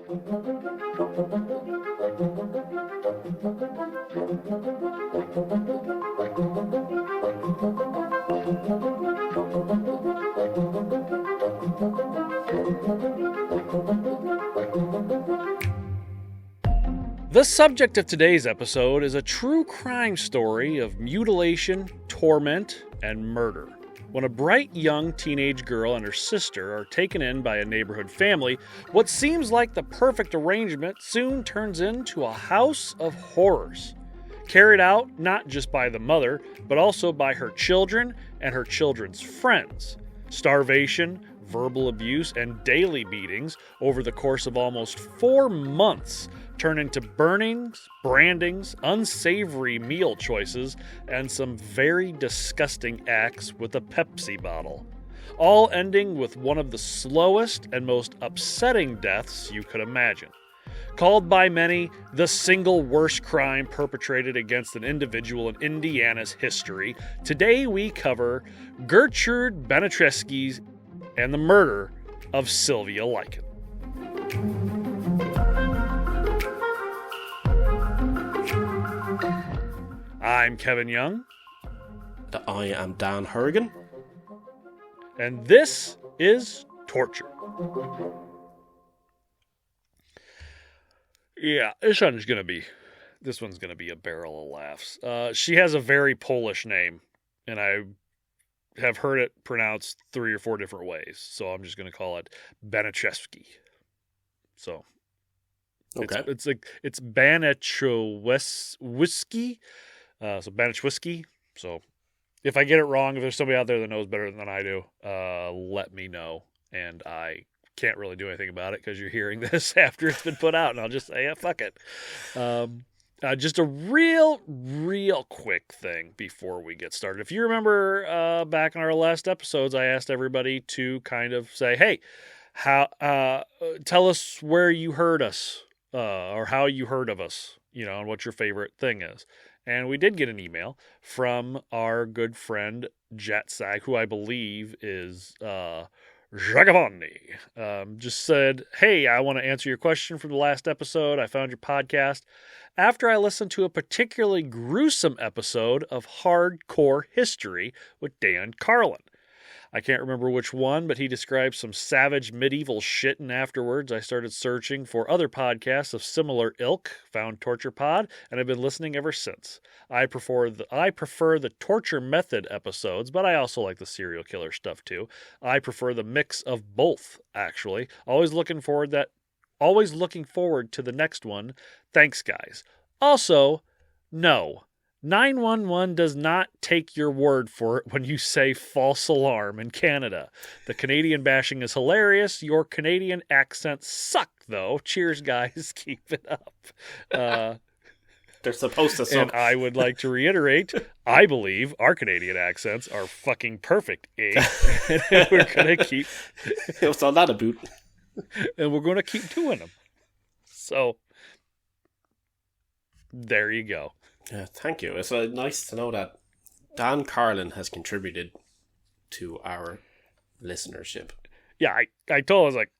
The subject of today's episode is a true crime story of mutilation, torment, and murder. When a bright young teenage girl and her sister are taken in by a neighborhood family, what seems like the perfect arrangement soon turns into a house of horrors. Carried out not just by the mother, but also by her children and her children's friends. Starvation, verbal abuse, and daily beatings over the course of almost 4 months turn into burnings, brandings, unsavory meal choices, and some very disgusting acts with a Pepsi bottle. All ending with one of the slowest and most upsetting deaths you could imagine. Called by many the single worst crime perpetrated against an individual in Indiana's history, today we cover Gertrude Baniszewski's and the murder of Sylvia Liken. I'm Kevin Young. I am Dan Horrigan. And this is Torture. Yeah, this one's gonna be a barrel of laughs. She has a very Polish name, and I have heard it pronounced 3 or 4 different ways, so I'm just gonna call it Baniszewski. So, okay, it's Baniszewski. So Baniszewski. So if I get it wrong, if there's somebody out there that knows better than I do, let me know. And I can't really do anything about it because you're hearing this after it's been put out, and I'll just say, yeah, fuck it. Just a real quick thing before we get started. If you remember back in our last episodes, I asked everybody to kind of say, hey, tell us where you heard us or how you heard of us, and what your favorite thing is. And we did get an email from our good friend Jetsag, who I believe is Jagavani. Just said, hey, I want to answer your question from the last episode. I found your podcast after I listened to a particularly gruesome episode of Hardcore History with Dan Carlin. I can't remember which one, but he described some savage medieval shit, and afterwards I started searching for other podcasts of similar ilk, found Torture Pod, and I've been listening ever since. I prefer the torture method episodes, but I also like the serial killer stuff too. I prefer the mix of both, actually. Always looking forward to the next one. Thanks, guys. Also, no. 911 does not take your word for it when you say false alarm in Canada. The Canadian bashing is hilarious. Your Canadian accents suck, though. Cheers, guys. Keep it up. They're supposed to suck. And I would like to reiterate, I believe our Canadian accents are fucking perfect, eh? And we're going to keep... It's on that a boot. And we're going to keep doing them. So, there you go. Yeah, thank you. It's nice to know that Dan Carlin has contributed to our listenership. Yeah, I told him, I was like,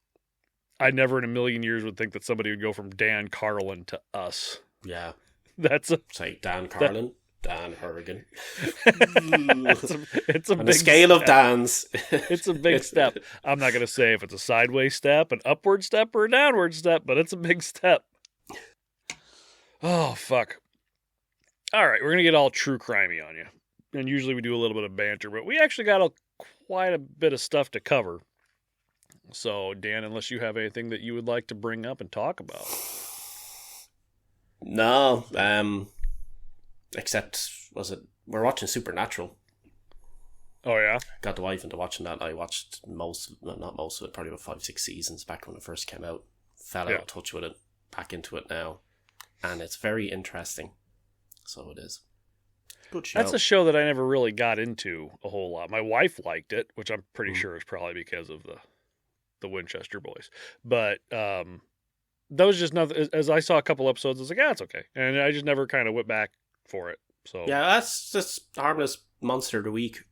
I never in a million years would think that somebody would go from Dan Carlin to us. Yeah. That's a... Say Dan Carlin, Dan Horrigan. it's a on big a scale step. Of Dans. It's a big step. I'm not going to say if it's a sideways step, an upward step, or a downward step, but it's a big step. Oh, fuck. All right, we're going to get all true crimey on you. And usually we do a little bit of banter, but we actually got quite a bit of stuff to cover. So, Dan, unless you have anything that you would like to bring up and talk about. No, except, we're watching Supernatural. Oh, yeah? Got the wife into watching that. I watched not most of it, probably about 5-6 seasons back when it first came out. Fell out of touch with it, back into it now. And it's very interesting. So it is. Good show. That's a show that I never really got into a whole lot. My wife liked it, which I'm pretty sure is probably because of the Winchester boys. But that was just nothing. As I saw a couple episodes, I was like, yeah, it's okay. And I just never kind of went back for it. So yeah, that's just harmless monster of the week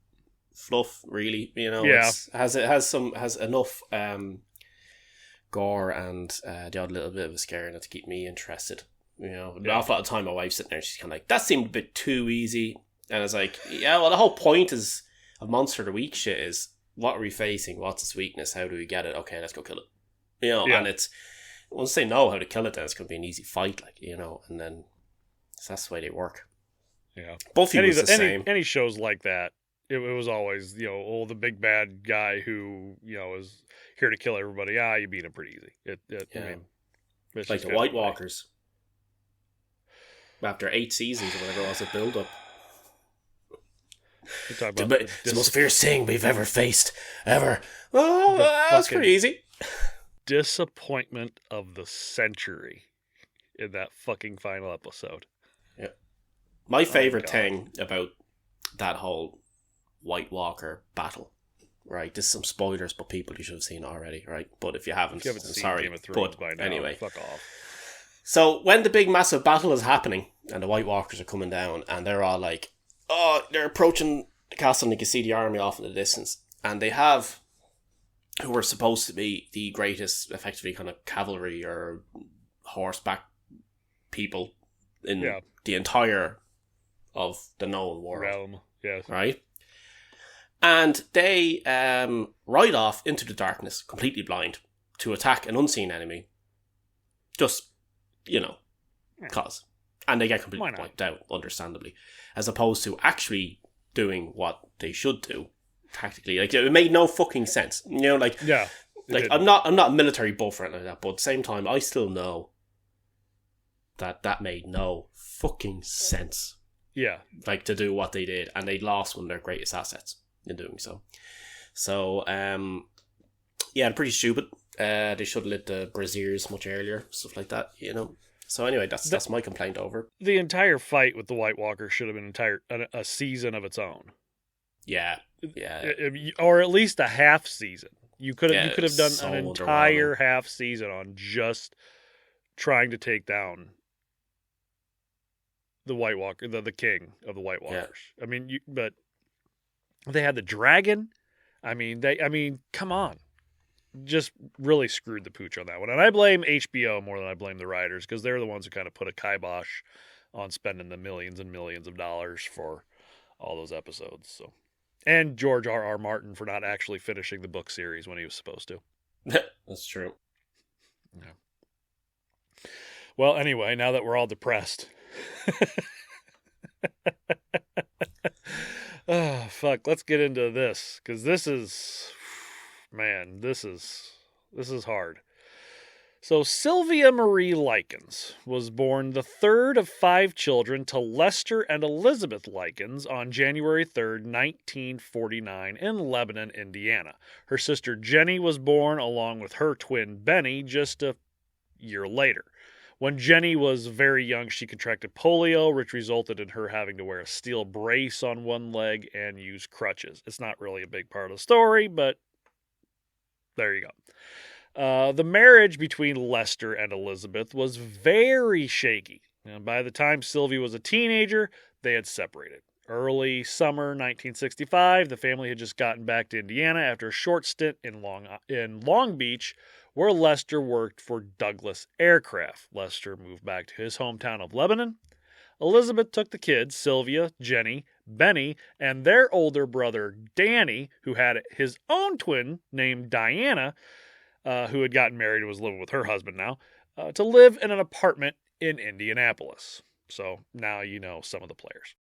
fluff, really. Yeah. It has enough gore and the odd little bit of a scare in it to keep me interested. You know, an awful lot of time my wife's sitting there, she's kind of like, that seemed a bit too easy. And it's like, yeah, well, the whole point is of Monster of the Week shit is, what are we facing? What's its weakness? How do we get it? Okay, let's go kill it. You know, and it's, once they know how to kill it, then it's going to be an easy fight, like, you know, and then that's the way they work. Yeah. Buffy was the same. Any shows like that, it was always, you know, the big bad guy who, you know, is here to kill everybody. You beat him pretty easy. I mean, it's like the White Walkers. After 8 seasons or whatever it was, a build-up. It's the most fierce thing we've ever faced, ever. Oh, that was pretty easy. Disappointment of the century in that fucking final episode. Yeah. My favorite thing about that whole White Walker battle, right? This is some spoilers, but people, you should have seen already, right? But if you haven't seen sorry. Game of Thrones but by now, anyway, fuck off. So when the big massive battle is happening and the White Walkers are coming down and they're all like, oh, they're approaching the castle and you can see the army off in the distance, and they have who were supposed to be the greatest, effectively, kind of cavalry or horseback people in the entire of the known world. Realm, yes. Right? And they ride off into the darkness, completely blind, to attack an unseen enemy. Just, you know, cause. And they get completely wiped out, understandably. As opposed to actually doing what they should do, tactically. Like, it made no fucking sense. You know, like... Yeah. Like, I'm not a military buff or anything like that, but at the same time, I still know that made no fucking sense. Yeah. Like, to do what they did, and they lost one of their greatest assets in doing so. So, yeah, pretty stupid. They should have lit the braziers much earlier, stuff like that, you know. So anyway, that's my complaint over. The entire fight with the White Walker should have been a season of its own. Yeah. Or at least a half season. You could have done so an entire half season on just trying to take down the White Walker, the king of the White Walkers. Yeah. I mean, but they had the dragon. I mean, come on. Just really screwed the pooch on that one. And I blame HBO more than I blame the writers, because they're the ones who kind of put a kibosh on spending the millions and millions of dollars for all those episodes. So, and George R.R. Martin for not actually finishing the book series when he was supposed to. That's true. Yeah. Well, anyway, now that we're all depressed. Oh, fuck. Let's get into this, because this is... Man, this is hard. So Sylvia Marie Likens was born the third of 5 children to Lester and Elizabeth Likens on January 3rd, 1949 in Lebanon, Indiana. Her sister Jenny was born along with her twin Benny just a year later. When Jenny was very young, she contracted polio, which resulted in her having to wear a steel brace on one leg and use crutches. It's not really a big part of the story, but there you go. The marriage between Lester and Elizabeth was very shaky. And by the time Sylvia was a teenager, they had separated. Early summer 1965, the family had just gotten back to Indiana after a short stint in Long Beach, where Lester worked for Douglas Aircraft. Lester moved back to his hometown of Lebanon. Elizabeth took the kids, Sylvia, Jenny, Benny, and their older brother, Danny, who had his own twin named Diana, who had gotten married and was living with her husband now, to live in an apartment in Indianapolis. So now you know some of the players.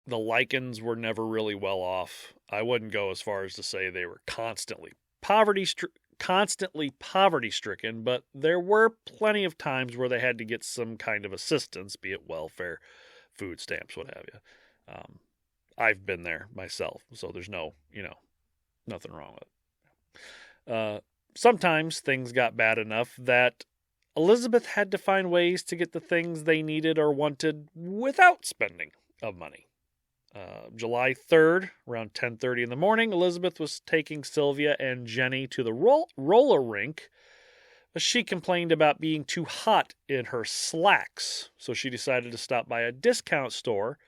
The Likens were never really well off. I wouldn't go as far as to say they were constantly poverty-stricken, but there were plenty of times where they had to get some kind of assistance, be it welfare, food stamps, what have you. I've been there myself, so there's nothing wrong with it. Sometimes things got bad enough that Elizabeth had to find ways to get the things they needed or wanted without spending of money. July 3rd, around 10:30 in the morning, Elizabeth was taking Sylvia and Jenny to the roller rink, but she complained about being too hot in her slacks, so she decided to stop by a discount store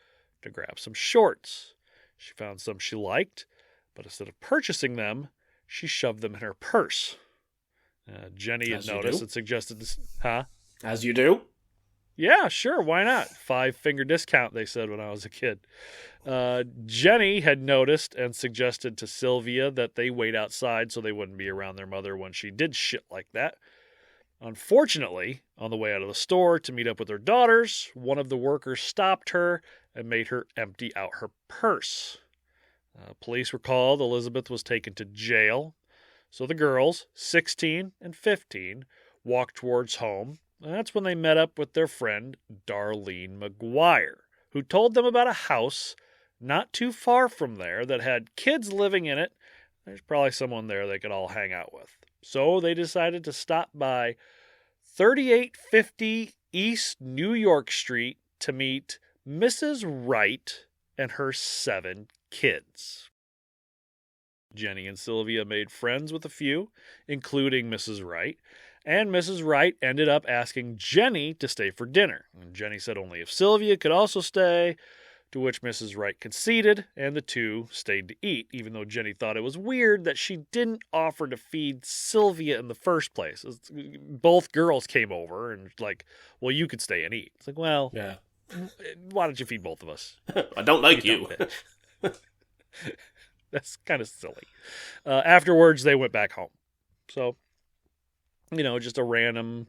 to grab some shorts. She found some she liked, but instead of purchasing them, she shoved them in her purse. Jenny had As you noticed do. and suggested this. Huh? As you do. Yeah, sure. Why not? 5-finger discount, they said when I was a kid. Jenny had noticed and suggested to Sylvia that they wait outside so they wouldn't be around their mother when she did shit like that. Unfortunately, on the way out of the store to meet up with her daughters, one of the workers stopped her and made her empty out her purse. Police were called. Elizabeth was taken to jail. So the girls, 16 and 15, walked towards home. And that's when they met up with their friend, Darlene McGuire, who told them about a house not too far from there that had kids living in it. There's probably someone there they could all hang out with. So they decided to stop by 3850 East New York Street to meet Mrs. Wright and her 7 kids. Jenny and Sylvia made friends with a few, including Mrs. Wright, and Mrs. Wright ended up asking Jenny to stay for dinner. And Jenny said only if Sylvia could also stay, to which Mrs. Wright conceded, and the two stayed to eat, even though Jenny thought it was weird that she didn't offer to feed Sylvia in the first place. Both girls came over and like, well, you could stay and eat. It's like, well, Yeah. why don't you feed both of us? I don't like you. That's kind of silly. Afterwards, they went back home. So, just a random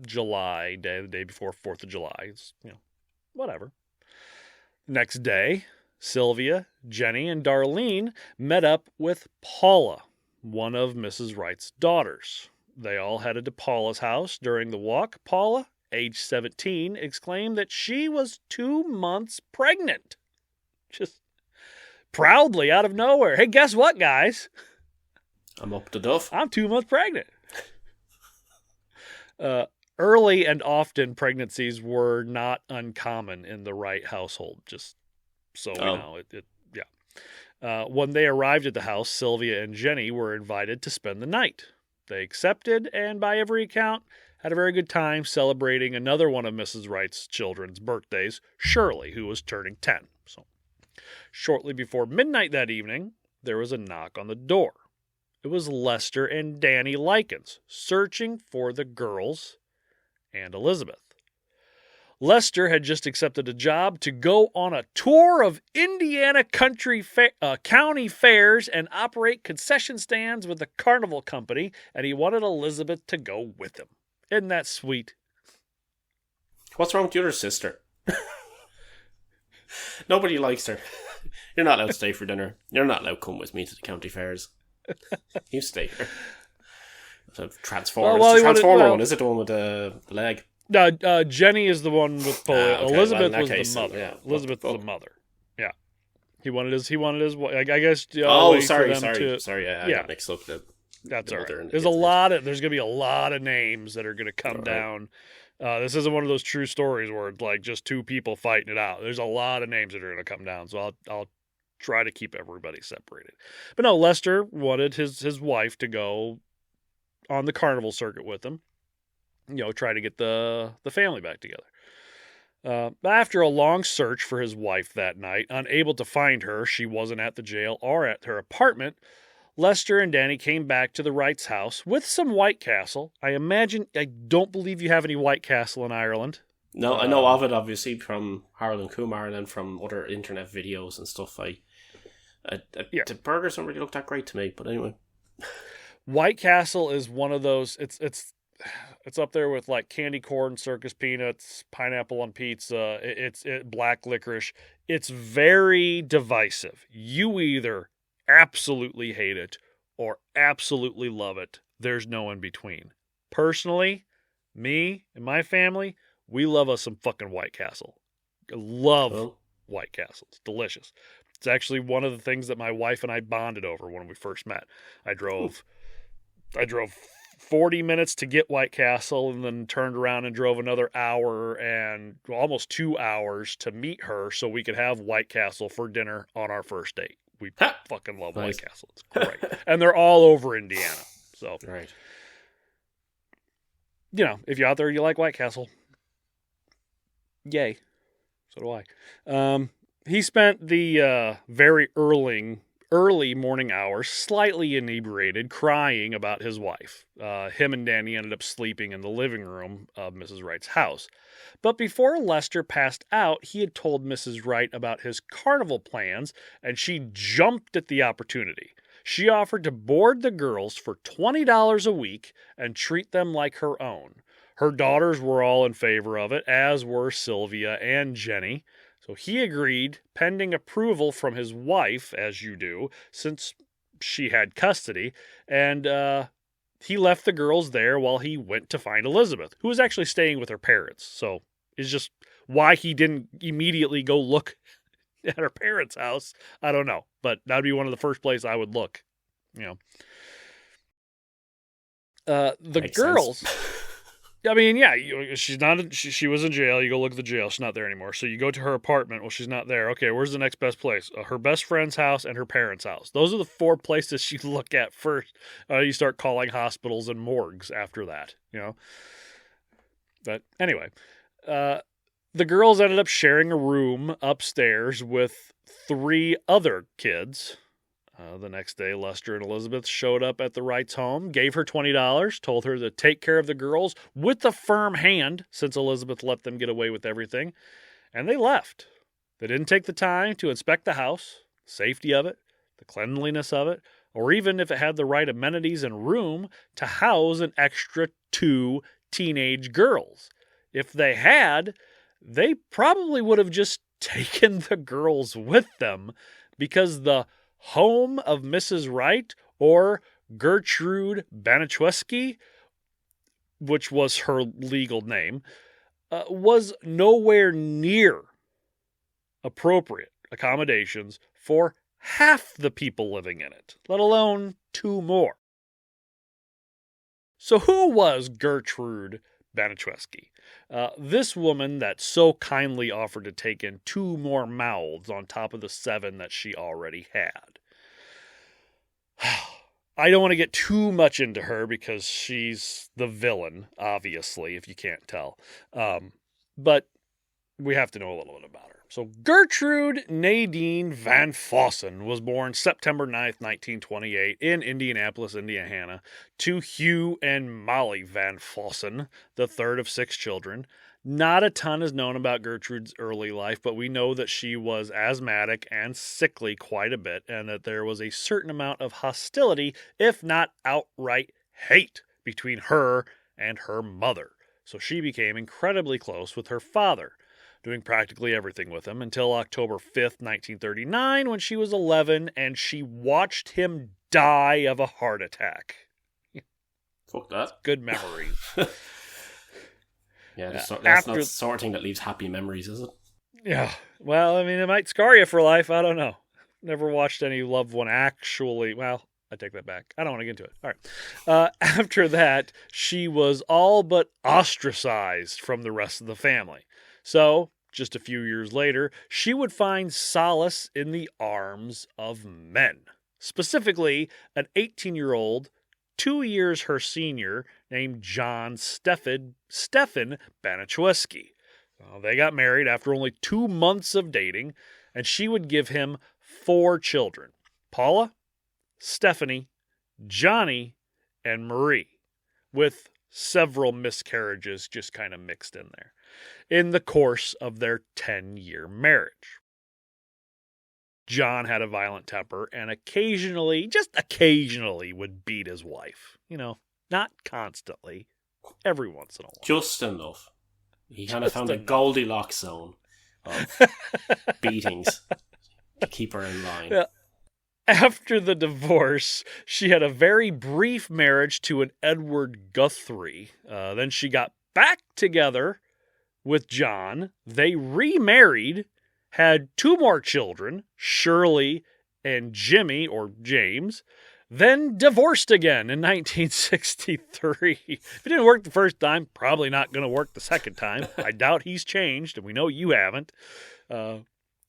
July day, the day before 4th of July. It's, whatever. Next day, Sylvia, Jenny, and Darlene met up with Paula, one of Mrs. Wright's daughters. They all headed to Paula's house. During the walk, Paula, age 17, exclaimed that she was 2 months pregnant. Just proudly out of nowhere. Hey, guess what, guys? I'm up to duff. I'm 2 months pregnant. Early and often pregnancies were not uncommon in the Wright household, just so we know. When they arrived at the house, Sylvia and Jenny were invited to spend the night. They accepted, and by every account, had a very good time celebrating another one of Mrs. Wright's children's birthdays, Shirley, who was turning 10. So, shortly before midnight that evening, there was a knock on the door. It was Lester and Danny Likens, searching for the girls and Elizabeth. Lester had just accepted a job to go on a tour of Indiana county fairs and operate concession stands with the Carnival Company, and he wanted Elizabeth to go with him. Isn't that sweet? What's wrong with your sister? Nobody likes her. You're not allowed to stay for dinner. You're not allowed to come with me to the county fairs. You stay here. So Transformer. Well, it's the Transformer one. Is it the one with the leg? No, Jenny is the one with Paula. Okay. Elizabeth Well, was case, the mother. yeah. Elizabeth was the mother. Yeah. He wanted his. I guess. Sorry. I got mixed up. That's all right. There's gonna be a lot of names that are gonna come down. This isn't one of those true stories where it's like just 2 people fighting it out. There's a lot of names that are gonna come down. So I'll try to keep everybody separated. But no, Lester wanted his wife to go on the carnival circuit with him. Try to get the family back together. After a long search for his wife that night, unable to find her, she wasn't at the jail or at her apartment, Lester and Danny came back to the Wrights' house with some White Castle. I don't believe you have any White Castle in Ireland. No, I know of it, obviously, from Harold and Kumar and then from other internet videos and stuff. The burgers don't really look that great to me, but anyway. White Castle is one of those, it's up there with like candy corn, circus peanuts, pineapple on pizza, it's black licorice. It's very divisive. You either absolutely hate it or absolutely love it. There's no in between. Personally, me and my family, we love us some fucking White Castle. Love White Castle. It's delicious. It's actually one of the things that my wife and I bonded over when we first met. I drove 40 minutes to get White Castle and then turned around and drove another hour and almost 2 hours to meet her so we could have White Castle for dinner on our first date. We fucking love nice. White Castle. It's great. And they're all over Indiana. So, right. If you're out there, you like White Castle. Yay. So do I. He spent the very early early morning hours, slightly inebriated, crying about his wife. Him and Danny ended up sleeping in the living room of Mrs. Wright's house. But before Lester passed out, he had told Mrs. Wright about his carnival plans, and she jumped at the opportunity. She offered to board the girls for $20 a week and treat them like her own. Her daughters were all in favor of it, as were Sylvia and Jenny. So he agreed, pending approval from his wife, as you do, since she had custody, and he left the girls there while he went to find Elizabeth, who was actually staying with her parents. So it's just why he didn't immediately go look at her parents' house, I don't know. But that would be one of the first places I would look, The Makes girls... sense. I mean, yeah, she's not. She was in jail. You go look at the jail. She's not there anymore. So you go to her apartment. Well, she's not there. Okay, where's the next best place? Her best friend's house and her parents' house. Those are the 4 places you look at first. You start calling hospitals and morgues after that. But anyway, the girls ended up sharing a room upstairs with 3 other kids. The next day, Lester and Elizabeth showed up at the Wrights' home, gave her $20, told her to take care of the girls with a firm hand, since Elizabeth let them get away with everything, and they left. They didn't take the time to inspect the house, the safety of it, the cleanliness of it, or even if it had the right amenities and room to house an extra 2 teenage girls. If they had, they probably would have just taken the girls with them, because the home of Mrs. Wright, or Gertrude Baniszewski, which was her legal name, was nowhere near appropriate accommodations for half the people living in it, let alone 2 more. So who was Gertrude Baniszewski? This woman that so kindly offered to take in 2 more mouths on top of the 7 that she already had. I don't want to get too much into her because she's the villain, obviously, if you can't tell. But we have to know a little bit about her. So Gertrude Nadine Van Fossen was born September 9th, 1928 in Indianapolis, Indiana, to Hugh and Molly Van Fossen, the third of 6 children. Not a ton is known about Gertrude's early life, but we know that she was asthmatic and sickly quite a bit, and that there was a certain amount of hostility, if not outright hate, between her and her mother. So she became incredibly close with her father, doing practically everything with him until October 5th, 1939, when she was 11, and she watched him die of a heart attack. Fuck that. Good memories. Yeah, that's not sorting that leaves happy memories, is it? Yeah. Well, I mean, it might scar you for life. I don't know. Never watched any loved one actually. Well, I take that back. I don't want to get into it. All right. After that, she was all but ostracized from the rest of the family. So, just a few years later, she would find solace in the arms of men. Specifically, an 18-year-old, 2 years her senior, named John Stefan Baniszewski. They got married after only 2 months of dating, and she would give him 4 children: Paula, Stephanie, Johnny, and Marie, with several miscarriages just kind of mixed in there, in the course of their 10-year marriage. John had a violent temper and occasionally, just occasionally, would beat his wife. Not constantly, every once in a while. Just enough. He kind of found a Goldilocks zone of beatings to keep her in line. Yeah. After the divorce, she had a very brief marriage to an Edward Guthrie. Then she got back together with John. They remarried, had 2 more children, Shirley and Jimmy, or James, then divorced again in 1963. If it didn't work the first time, probably not going to work the second time. I doubt he's changed, and we know you haven't.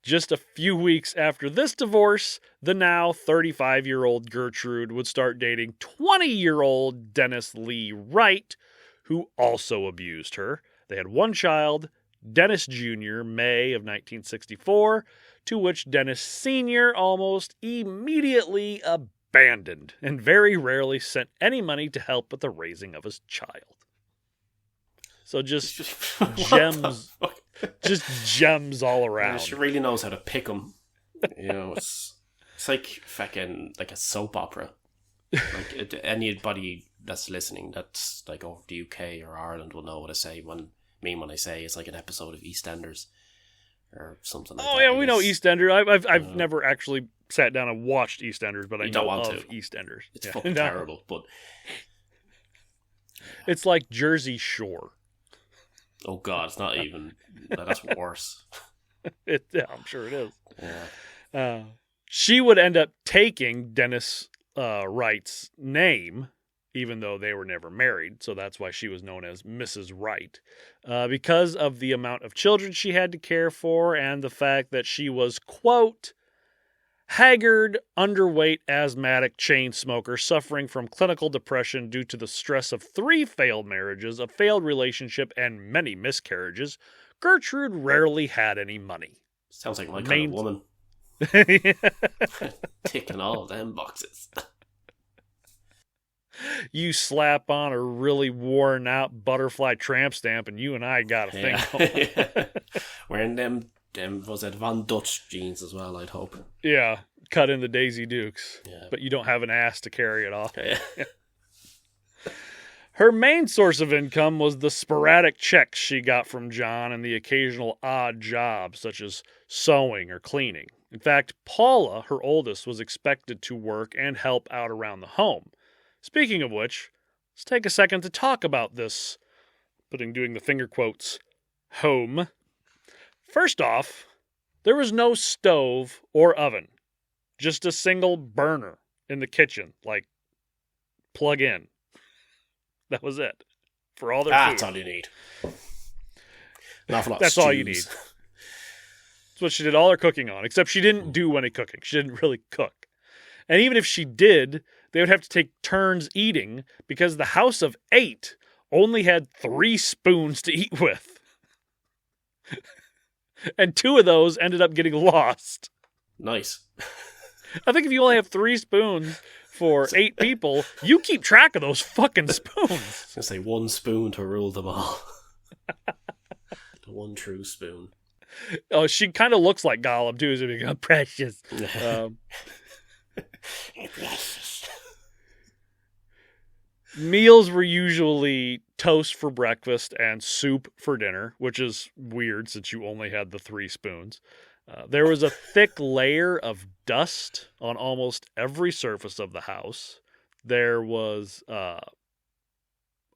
Just a few weeks after this divorce, the now 35-year-old Gertrude would start dating 20-year-old Dennis Lee Wright, who also abused her. They had 1 child, Dennis Jr., May of 1964. to which Dennis Sr. almost immediately abandoned and very rarely sent any money to help with the raising of his child. So just gems, just gems all around. She really knows how to pick them. You know, it's like fucking like a soap opera. Like anybody that's listening that's like over the UK or Ireland will know what I say when I say it's like an episode of EastEnders or something like that. Oh yeah, we know EastEnders. I've never actually sat down and watched EastEnders, but I know of EastEnders. It's fucking terrible, but it's like Jersey Shore. Oh God, it's not even. That's worse. I'm sure it is. Yeah. She would end up taking Dennis Wright's name, even though they were never married. So that's why she was known as Mrs. Wright, because of the amount of children she had to care for and the fact that she was, quote, haggard, underweight, asthmatic chain smoker suffering from clinical depression due to the stress of 3 failed marriages, a failed relationship, and many miscarriages. Gertrude rarely had any money. Sounds like my kind of woman. Ticking all of them boxes. You slap on a really worn out butterfly tramp stamp and you and I got a thing going. Wearing them was it Von Dutch jeans as well, I'd hope. Yeah, cut in the Daisy Dukes. Yeah. But you don't have an ass to carry it off. Yeah. Her main source of income was the sporadic checks she got from John and the occasional odd jobs, such as sewing or cleaning. In fact, Paula, her oldest, was expected to work and help out around the home. Speaking of which, let's take a second to talk about this, doing the finger quotes, home. First off, there was no stove or oven, just a single burner in the kitchen, like plug in. That was it for all their food. That's all you need. That's all you need. That's what she did all her cooking on, except she didn't do any cooking. She didn't really cook. And even if she did, they would have to take turns eating because the house of 8 only had 3 spoons to eat with. And 2 of those ended up getting lost. Nice. I think if you only have 3 spoons for 8 people, you keep track of those fucking spoons. I was going to say 1 spoon to rule them all. The one true spoon. Oh, she kind of looks like Gollum, too. So being precious. Precious. Meals were usually toast for breakfast and soup for dinner, which is weird since you only had the 3 spoons. There was a thick layer of dust on almost every surface of the house. There was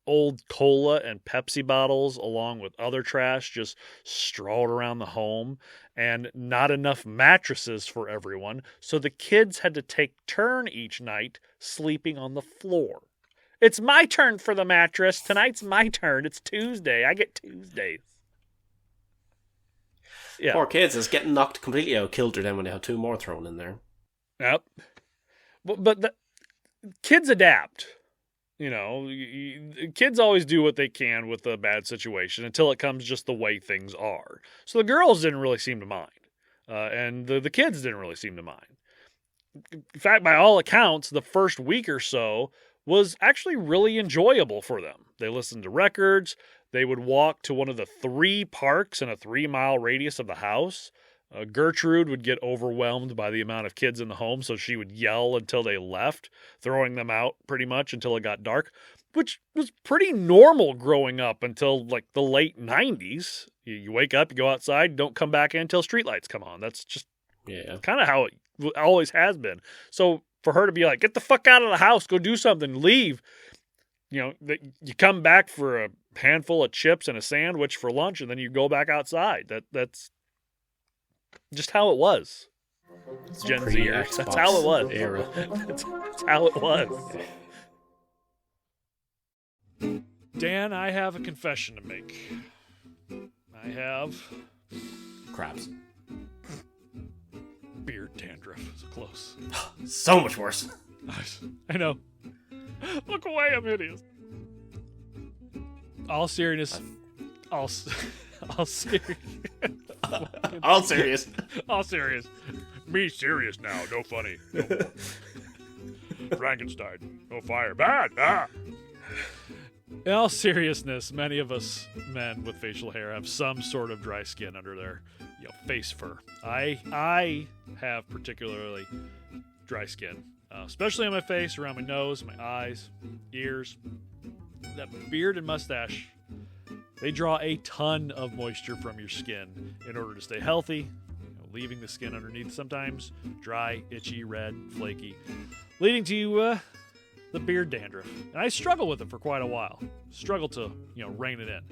old cola and Pepsi bottles along with other trash just strawed around the home, and not enough mattresses for everyone, so the kids had to take turn each night sleeping on the floor. It's my turn for the mattress. Tonight's my turn. It's Tuesday. I get Tuesdays. Yeah. Poor kids is getting knocked completely out kilter then when they have 2 more thrown in there. Yep. But the kids adapt. You know, kids always do what they can with a bad situation until it comes just the way things are. So the girls didn't really seem to mind. And the kids didn't really seem to mind. In fact, by all accounts, the first week or so was actually really enjoyable for them. They listened to records. They would walk to one of the 3 parks in a 3-mile radius of the house. Gertrude would get overwhelmed by the amount of kids in the home, so she would yell until they left, throwing them out pretty much until it got dark, which was pretty normal growing up until like the late 90s. You wake up, you go outside, don't come back in until streetlights come on. That's just kind of how it always has been. So for her to be like, get the fuck out of the house, go do something, leave. You know, you come back for a handful of chips and a sandwich for lunch, and then you go back outside. That's just how it was. Gen Zers. That's how it was. Era. That's how it was. Dan, I have a confession to make. I have crabs. Beard dandruff. So close. So much worse. I know. Look away, I'm hideous. All seriousness. All All serious. All serious. Me serious now. No funny. No more. Frankenstein. No fire. Bad. Ah. In all seriousness, many of us men with facial hair have some sort of dry skin under their face fur. I have particularly dry skin, especially on my face, around my nose, my eyes, ears. That beard and mustache, they draw a ton of moisture from your skin in order to stay healthy, leaving the skin underneath sometimes dry, itchy, red, flaky, leading to the beard dandruff. And I struggled with it for quite a while. Struggled to, rein it in.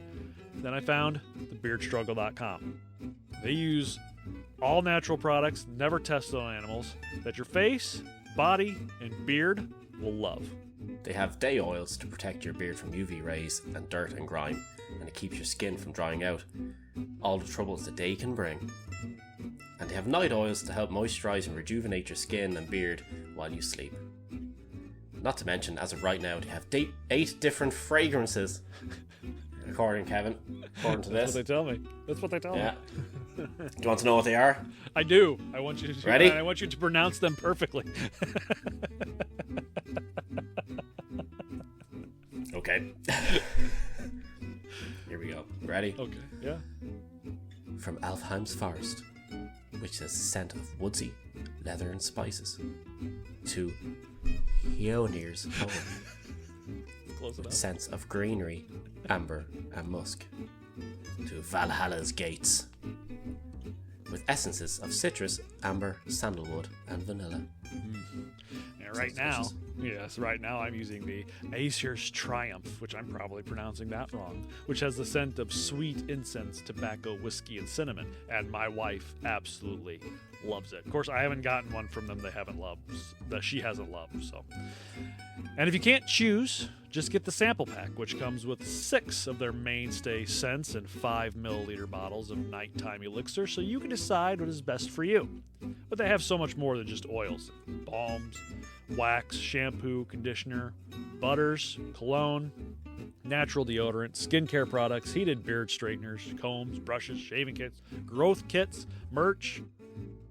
Then I found thebeardstruggle.com. They use all natural products, never tested on animals, that your face, body, and beard will love. They have day oils to protect your beard from UV rays and dirt and grime, and it keeps your skin from drying out. All the troubles the day can bring. And they have night oils to help moisturize and rejuvenate your skin and beard while you sleep. Not to mention, as of right now, they have 8 different fragrances. According to this. That's what they tell me. That's what they tell me. Do you want to know what they are? I do. I want you to. Ready? I want you to pronounce them perfectly. Okay. Here we go. Ready? Okay. Yeah. From Alfheim's Forest, which has a scent of woodsy, leather and spices, to Hionir's Home, Close enough. scents of greenery, amber and musk, to Valhalla's Gates, with essences of citrus, amber, sandalwood and vanilla. And right now I'm using the Aesir's Triumph, which I'm probably pronouncing that wrong, which has the scent of sweet incense, tobacco, whiskey, and cinnamon. And my wife absolutely loves it. Of course, I haven't gotten one from them that she hasn't loved. So, and if you can't choose, just get the sample pack, which comes with 6 of their mainstay scents and 5 milliliter bottles of nighttime elixir, so you can decide what is best for you. But they have so much more than just oils: balms, wax, shampoo, conditioner, butters, cologne, natural deodorant, skincare products, heated beard straighteners, combs, brushes, shaving kits, growth kits, merch.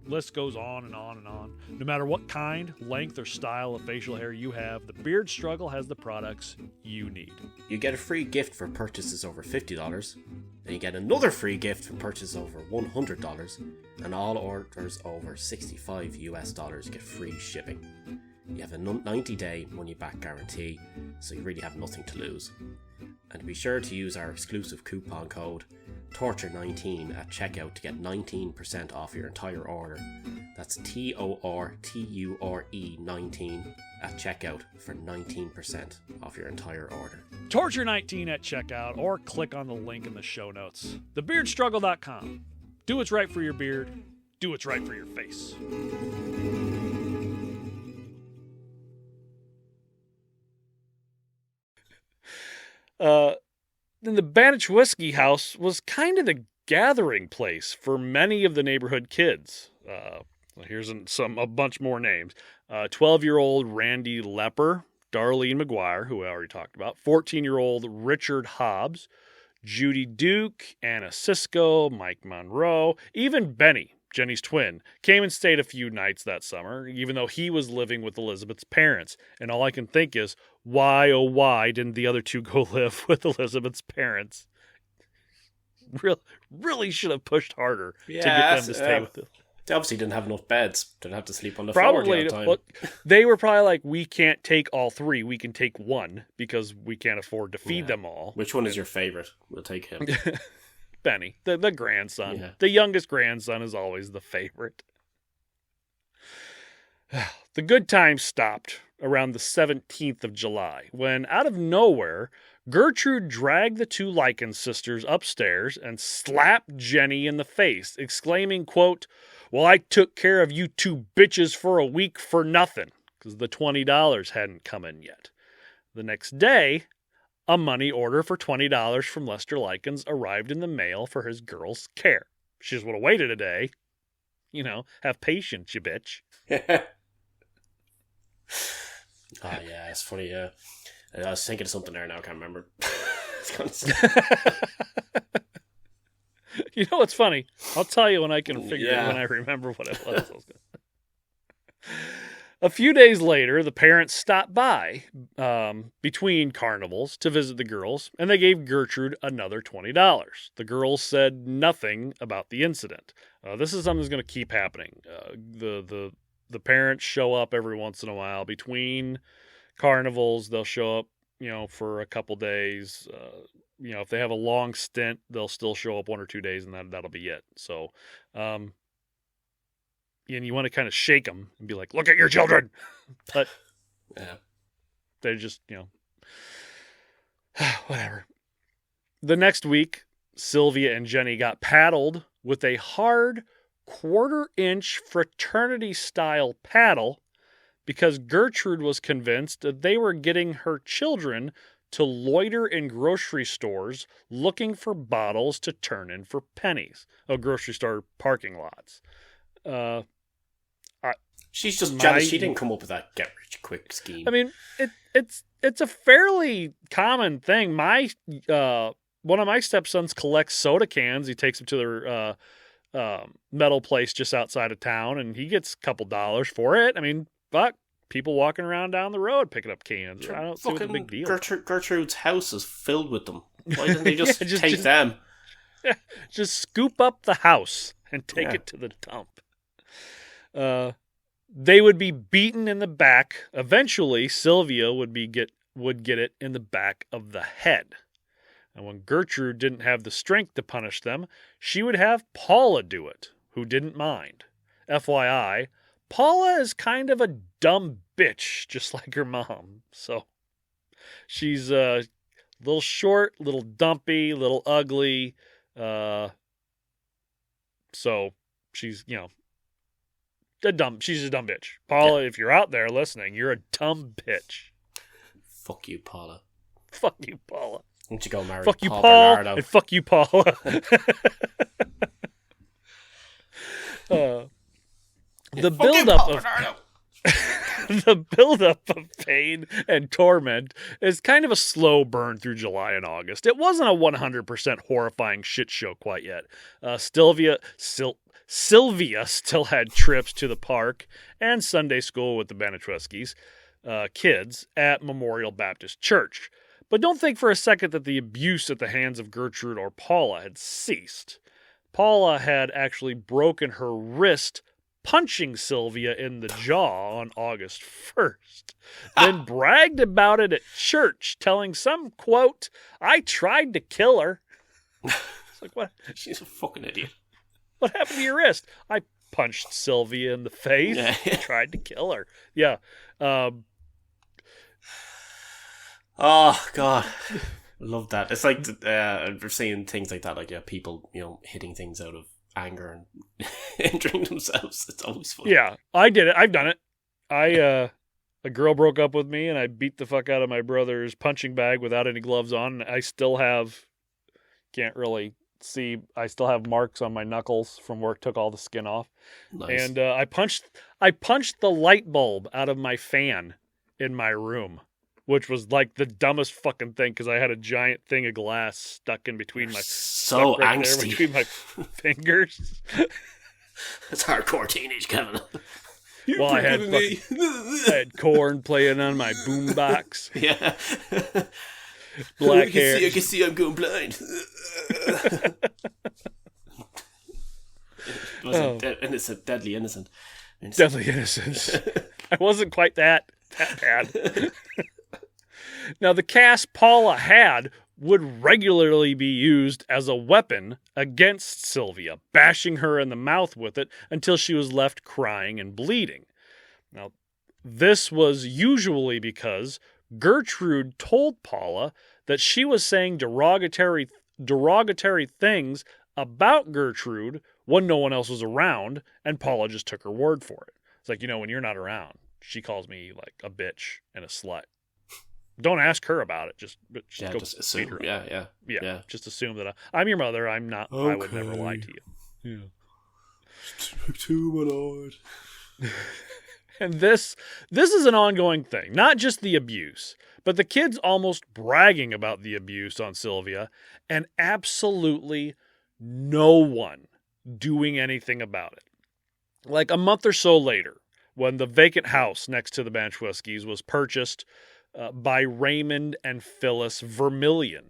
List goes on and on and on. No matter what kind, length, or style of facial hair you have, the Beard Struggle has the products you need. You get a free gift for purchases over $50, then you get another free gift for purchases over $100, and all orders over $65 US get free shipping. You have a 90-day money-back guarantee, so you really have nothing to lose. And be sure to use our exclusive coupon code TORTURE19 at checkout to get 19% off your entire order. That's TORTURE 19 at checkout for 19% off your entire order. Torture19 at checkout, or click on the link in the show notes. TheBeardStruggle.com. Do what's right for your beard. Do what's right for your face. Then the Baniszewski house was kind of the gathering place for many of the neighborhood kids. Here's a bunch more names. 12-year-old Randy Lepper, Darlene McGuire, who I already talked about, 14-year-old Richard Hobbs, Judy Duke, Anna Cisco, Mike Monroe, even Benny, Jenny's twin, came and stayed a few nights that summer, even though he was living with Elizabeth's parents. And all I can think is, why, oh why, didn't the other two go live with Elizabeth's parents? Really should have pushed harder to get them to stay with them. They obviously didn't have enough beds. Didn't have to sleep on the floor the time. Well, they were probably like, we can't take all 3. We can take 1 because we can't afford to feed them all. Which one is your favorite? We'll take him. Benny, the grandson. Yeah. The youngest grandson is always the favorite. The good times stopped around the 17th of July, when out of nowhere, Gertrude dragged the 2 Liken sisters upstairs and slapped Jenny in the face, exclaiming, quote, "Well, I took care of you 2 bitches for a week for nothing," because the $20 hadn't come in yet. The next day, a money order for $20 from Lester Likens arrived in the mail for his girl's care. She just would have waited a day. Have patience, you bitch. Oh, yeah, it's funny, yeah. I was thinking of something there now, I can't remember. You know what's funny? I'll tell you when I can figure it, when I remember what it was. A few days later, the parents stopped by between carnivals to visit the girls, and they gave Gertrude another $20. The girls said nothing about the incident. This is something that's going to keep happening. The parents show up every once in a while between carnivals. They'll show up, for a couple days. If they have a long stint, they'll still show up 1 or 2 days, and that'll be it. So, and you want to kind of shake them and be like, look at your children. But they just, whatever. The next week, Sylvia and Jenny got paddled with a hard 1/4-inch fraternity-style paddle because Gertrude was convinced that they were getting her children to loiter in grocery stores looking for bottles to turn in for pennies. Grocery store parking lots. She's just jealous she didn't come up with that get-rich-quick scheme. I mean, it's a fairly common thing. One of my stepsons collects soda cans. He takes them to their metal place just outside of town, and he gets a couple dollars for it. I mean, fuck, people walking around down the road picking up cans. I don't see what the big deal. Gertrude's house is filled with them. Why didn't they just take them? Yeah, just scoop up the house and take it to the dump. They would be beaten in the back. Eventually, Sylvia would get it in the back of the head. And when Gertrude didn't have the strength to punish them, she would have Paula do it, who didn't mind. FYI, Paula is kind of a dumb bitch, just like her mom. So she's a little short, little dumpy, little ugly. So she's, she's a dumb bitch. Paula, if you're out there listening, you're a dumb bitch. Fuck you, Paula. Fuck you, Paula. Why don't you go marry fuck you, Paul Bernardo. And fuck you, Paula. The buildup of pain and torment is kind of a slow burn through July and August. It wasn't a 100% horrifying shit show quite yet. Sylvia still had trips to the park and Sunday school with the Baniszewskis kids at Memorial Baptist Church. But don't think for a second that the abuse at the hands of Gertrude or Paula had ceased. Paula had actually broken her wrist punching Sylvia in the jaw on August 1st, then bragged about it at church, telling some quote, "I tried to kill her." It's like, what? She's a fucking idiot. What happened to your wrist? I punched Sylvia in the face. I tried to kill her. Yeah. Oh, God. I love that. It's like we're seeing things like that, like people, hitting things out of anger and injuring themselves. It's always fun. Yeah, I did it. I've done it. A girl broke up with me and I beat the fuck out of my brother's punching bag without any gloves on. I still have, can't really see, I still have marks on my knuckles from where it took all the skin off. Nice. And I punched the light bulb out of my fan in my room, which was like the dumbest fucking thing because I had a giant thing of glass stuck in between my angsty between my fingers. That's hardcore teenage Kevin. Well, I had corn playing on my boombox. Yeah. Black hair. I can see I'm going blind. Innocent, deadly innocent. Deadly innocence. I wasn't quite that bad. Now, the cast Paula had would regularly be used as a weapon against Sylvia, bashing her in the mouth with it until she was left crying and bleeding. Now, this was usually because Gertrude told Paula that she was saying derogatory things about Gertrude when no one else was around, and Paula just took her word for it. It's like, when you're not around, she calls me like a bitch and a slut. Don't ask her about it. Just assume. Her Yeah. Just assume that I'm your mother. I'm not. Okay. I would never lie to you. Yeah. To my Lord. And this is an ongoing thing. Not just the abuse, but the kids almost bragging about the abuse on Sylvia and absolutely no one doing anything about it. Like a month or so later, when the vacant house next to the Baniszewskis was purchased by Raymond and Phyllis Vermillion.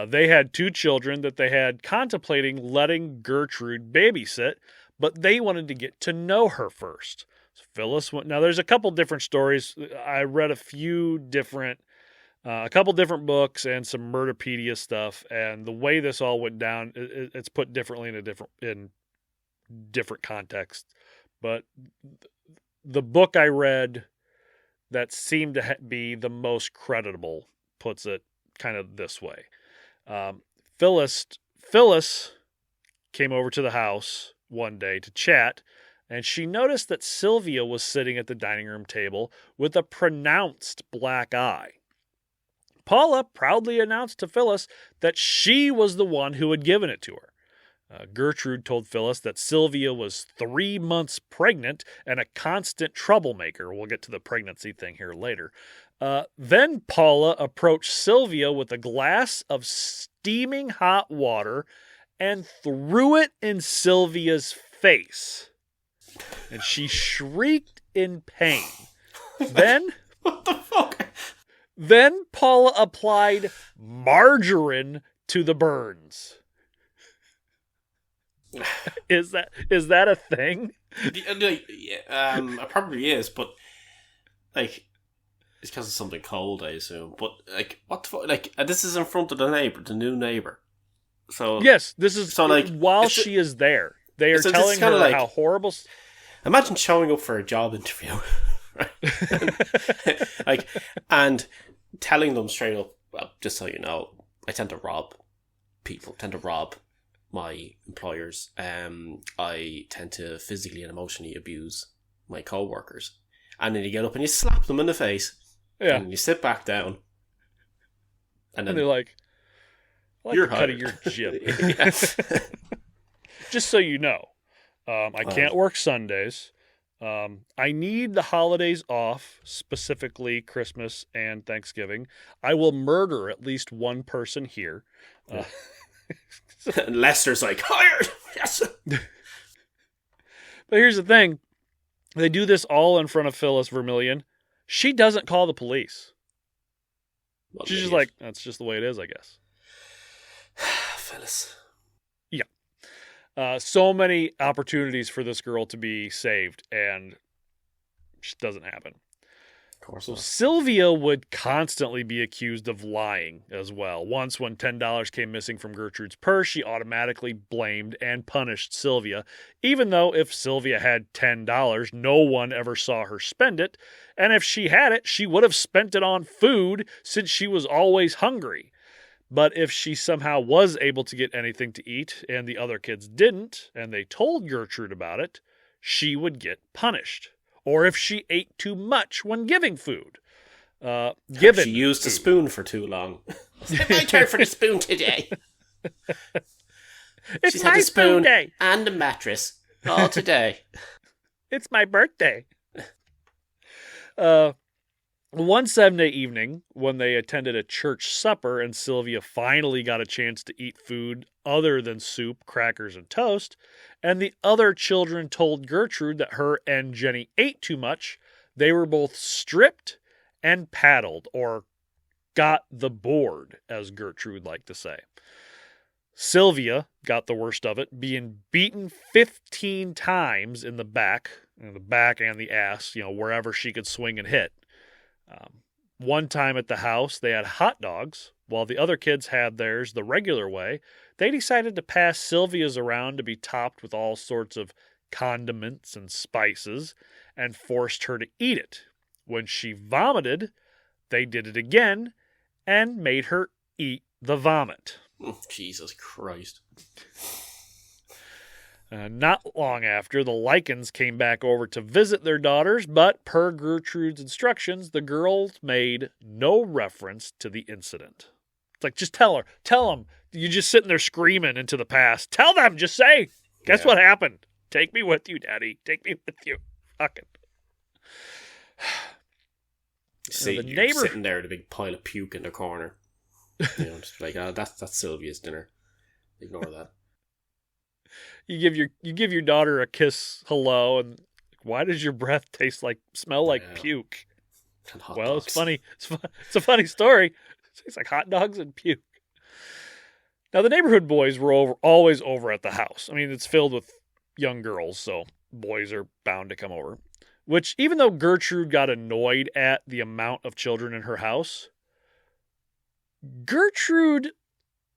They had 2 children that they had contemplating letting Gertrude babysit, but they wanted to get to know her first. So Phyllis went. Now, there's a couple different stories. I read a couple different books and some Murderpedia stuff, and the way this all went down, it's put differently in different contexts. But the book I read that seemed to be the most creditable puts it kind of this way. Phyllis came over to the house one day to chat, and she noticed that Sylvia was sitting at the dining room table with a pronounced black eye. Paula proudly announced to Phyllis that she was the one who had given it to her. Gertrude told Phyllis that Sylvia was 3 months pregnant and a constant troublemaker. We'll get to the pregnancy thing here later. Then Paula approached Sylvia with a glass of steaming hot water and threw it in Sylvia's face. And she shrieked in pain. Then, What the fuck? Then Paula applied margarine to the burns. Is that a thing? It probably is, but like, it's because of something cold, I assume. But like, what the fuck? Like, this is in front of the new neighbor. So yes, this is while she is there. They are telling her how horrible. Imagine showing up for a job interview, right? and telling them straight up. Well, just so you know, I tend to rob people. Tend to rob my employers. I tend to physically and emotionally abuse my co-workers. And then you get up and you slap them in the face. Yeah. And you sit back down. And then they're like, you're cutting your jib. Just so you know, I can't work Sundays. I need the holidays off, specifically Christmas and Thanksgiving. I will murder at least one person here. And Lester's like, hired! Yes! But here's the thing. They do this all in front of Phyllis Vermillion. She doesn't call the police. She's just like, that's just the way it is, I guess. Phyllis. Yeah. So many opportunities for this girl to be saved, and it doesn't happen. Of course So not. Sylvia would constantly be accused of lying as well. Once, when $10 came missing from Gertrude's purse, she automatically blamed and punished Sylvia, even though if Sylvia had $10, no one ever saw her spend it, and if she had it, she would have spent it on food since she was always hungry. But if she somehow was able to get anything to eat and the other kids didn't, and they told Gertrude about it, she would get punished. Or if she ate too much when giving food. She used a spoon for too long. It's my turn for the spoon today. She's my spoon day. And a mattress all today. It's my birthday. One Sunday evening, when they attended a church supper and Sylvia finally got a chance to eat food other than soup, crackers, and toast, and the other children told Gertrude that her and Jenny ate too much, they were both stripped and paddled, or got the board, as Gertrude liked to say. Sylvia got the worst of it, being beaten 15 times in the back and the ass, wherever she could swing and hit. One time at the house, they had hot dogs, while the other kids had theirs the regular way. They decided to pass Sylvia's around to be topped with all sorts of condiments and spices, and forced her to eat it. When she vomited, they did it again, and made her eat the vomit. Jesus Christ. Not long after, the Likens came back over to visit their daughters, but per Gertrude's instructions, the girls made no reference to the incident. It's like, just tell them. You're just sitting there screaming into the past. Tell them, just say, guess what happened? Take me with you, Daddy. Take me with you. Fucking. See, the neighbor sitting there with a big pile of puke in the corner. Just like, that's Sylvia's dinner. Ignore that. You give your daughter a kiss hello, and why does your breath smell like puke? And hot Well, dogs. it's funny. It's a funny story. It tastes like hot dogs and puke. Now, the neighborhood boys were always over at the house. I mean, it's filled with young girls, so boys are bound to come over. Which, even though Gertrude got annoyed at the amount of children in her house, Gertrude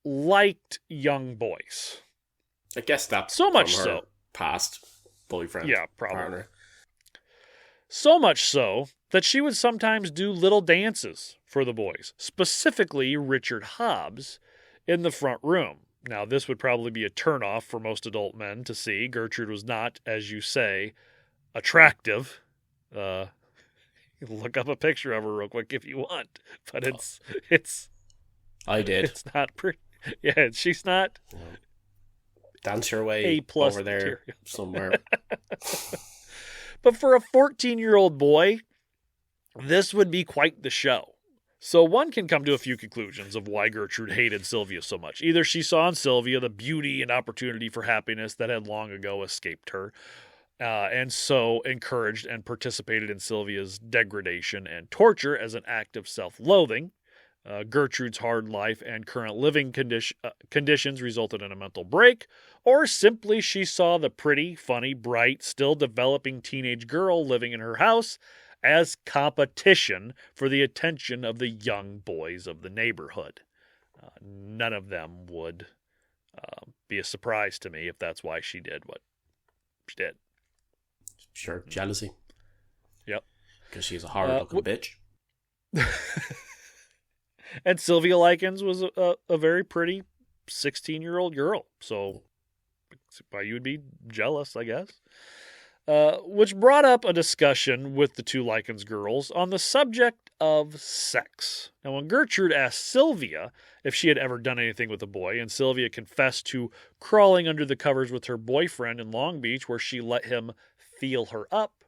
liked young boys. I guess that's so much from her so. past boyfriend. Yeah, probably. Partner. So much so that she would sometimes do little dances for the boys, specifically Richard Hobbs, in the front room. Now, this would probably be a turnoff for most adult men to see. Gertrude was not, as you say, attractive. Look up a picture of her real quick if you want, but it's I did. It's not pretty. Yeah, she's not. Dance your way A+ over there material. somewhere. But for a 14-year-old boy, this would be quite the show. So one can come to a few conclusions of why Gertrude hated Sylvia so much. Either she saw in Sylvia the beauty and opportunity for happiness that had long ago escaped her, and so encouraged and participated in Sylvia's degradation and torture as an act of self-loathing. Gertrude's hard life and current living conditions resulted in a mental break, or simply she saw the pretty, funny, bright, still developing teenage girl living in her house as competition for the attention of the young boys of the neighborhood. None of them would be a surprise to me if that's why she did what she did. Sure, jealousy. Yep. Because she's a hard-looking bitch. And Sylvia Liken was a very pretty 16-year-old girl. So why you would be jealous, I guess. Which brought up a discussion with the two Likens girls on the subject of sex. Now, when Gertrude asked Sylvia if she had ever done anything with a boy, and Sylvia confessed to crawling under the covers with her boyfriend in Long Beach where she let him feel her up,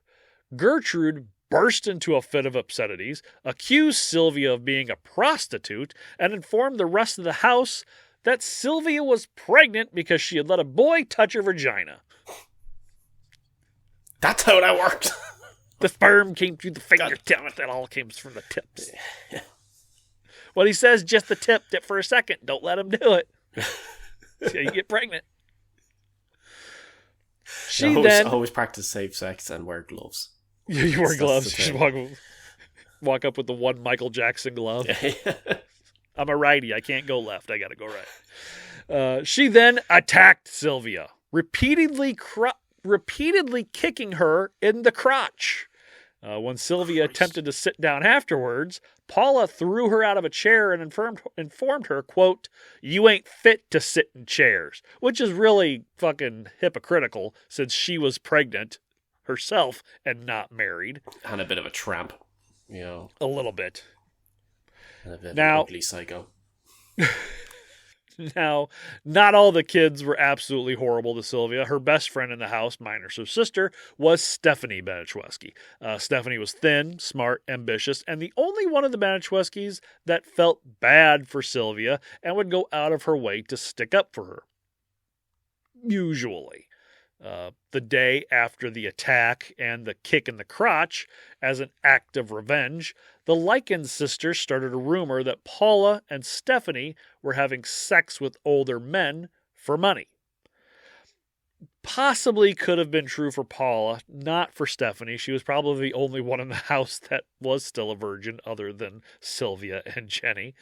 Gertrude burst into a fit of obscenities, accused Sylvia of being a prostitute, and informed the rest of the house that Sylvia was pregnant because she had let a boy touch her vagina. That's how that worked. The sperm came through the fingertip. That all came from the tips. Well, he says just the tip for a second. Don't let him do it. So you get pregnant. Always practice safe sex and wear gloves. You wear gloves. You just walk up with the one Michael Jackson glove. I'm a righty. I can't go left. I got to go right. She then attacked Sylvia, repeatedly kicking her in the crotch. When Sylvia attempted to sit down afterwards, Paula threw her out of a chair and informed her, quote, "You ain't fit to sit in chairs," which is really fucking hypocritical since she was pregnant herself and not married. And a bit of a tramp, you know. A little bit. And a bit of an ugly psycho. Now, not all the kids were absolutely horrible to Sylvia. Her best friend in the house, minus her sister, was Stephanie Baniszewski. Stephanie was thin, smart, ambitious, and the only one of the Baniszewskis that felt bad for Sylvia and would go out of her way to stick up for her. Usually. The day after the attack and the kick in the crotch, as an act of revenge, the Liken sisters started a rumor that Paula and Stephanie were having sex with older men for money. Possibly could have been true for Paula, not for Stephanie. She was probably the only one in the house that was still a virgin other than Sylvia and Jenny.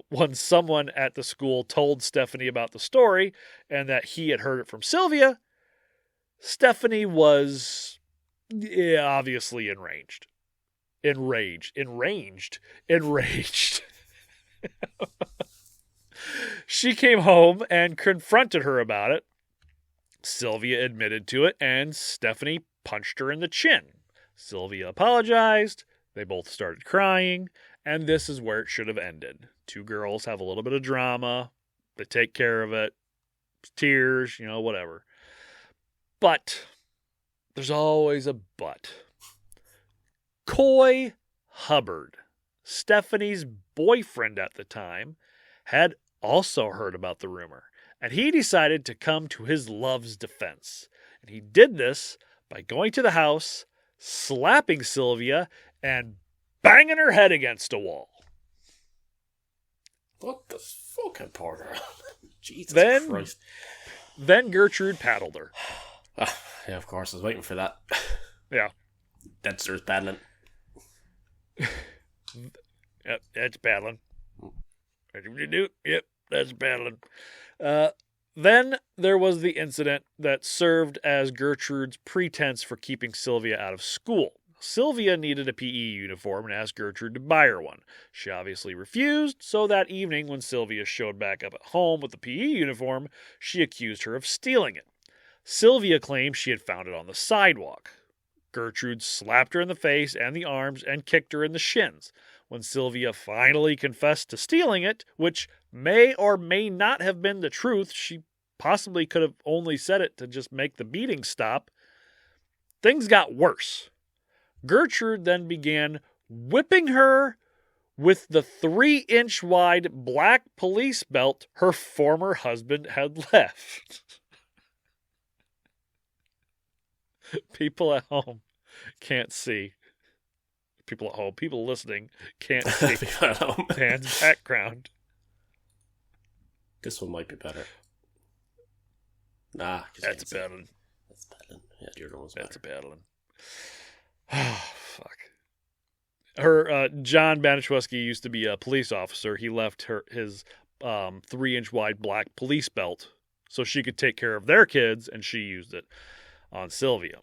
When someone at the school told Stephanie about the story and that he had heard it from Sylvia, Stephanie was obviously enraged. She came home and confronted her about it. Sylvia admitted to it, and Stephanie punched her in the chin. Sylvia apologized. They both started crying, and this is where it should have ended. Two girls have a little bit of drama. They take care of it. Tears, whatever. But there's always a but. Coy Hubbard, Stephanie's boyfriend at the time, had also heard about the rumor and he decided to come to his love's defense. And he did this by going to the house, slapping Sylvia, and banging her head against a wall. What the fucking Porter? Jesus Christ. Then Gertrude paddled her. Yeah, of course. I was waiting for that. Yeah. Dexter's paddling. Yep, that's paddling. Yep, that's paddling. Then there was the incident that served as Gertrude's pretense for keeping Sylvia out of school. Sylvia needed a PE uniform and asked Gertrude to buy her one. She obviously refused, so that evening when Sylvia showed back up at home with the PE uniform, she accused her of stealing it. Sylvia claimed she had found it on the sidewalk. Gertrude slapped her in the face and the arms and kicked her in the shins. When Sylvia finally confessed to stealing it, which may or may not have been the truth, she possibly could have only said it to just make the beating stop, things got worse. Gertrude then began whipping her with the 3-inch wide black police belt her former husband had left. People at home can't see. People at home, people listening can't see Dan's background. This one might be better. Nah, that's battling. That's battling. Yeah, the other one's better. That's battling. Oh, fuck. Her John Baniszewski used to be a police officer. He left his 3-inch wide black police belt so she could take care of their kids, and she used it on Sylvia.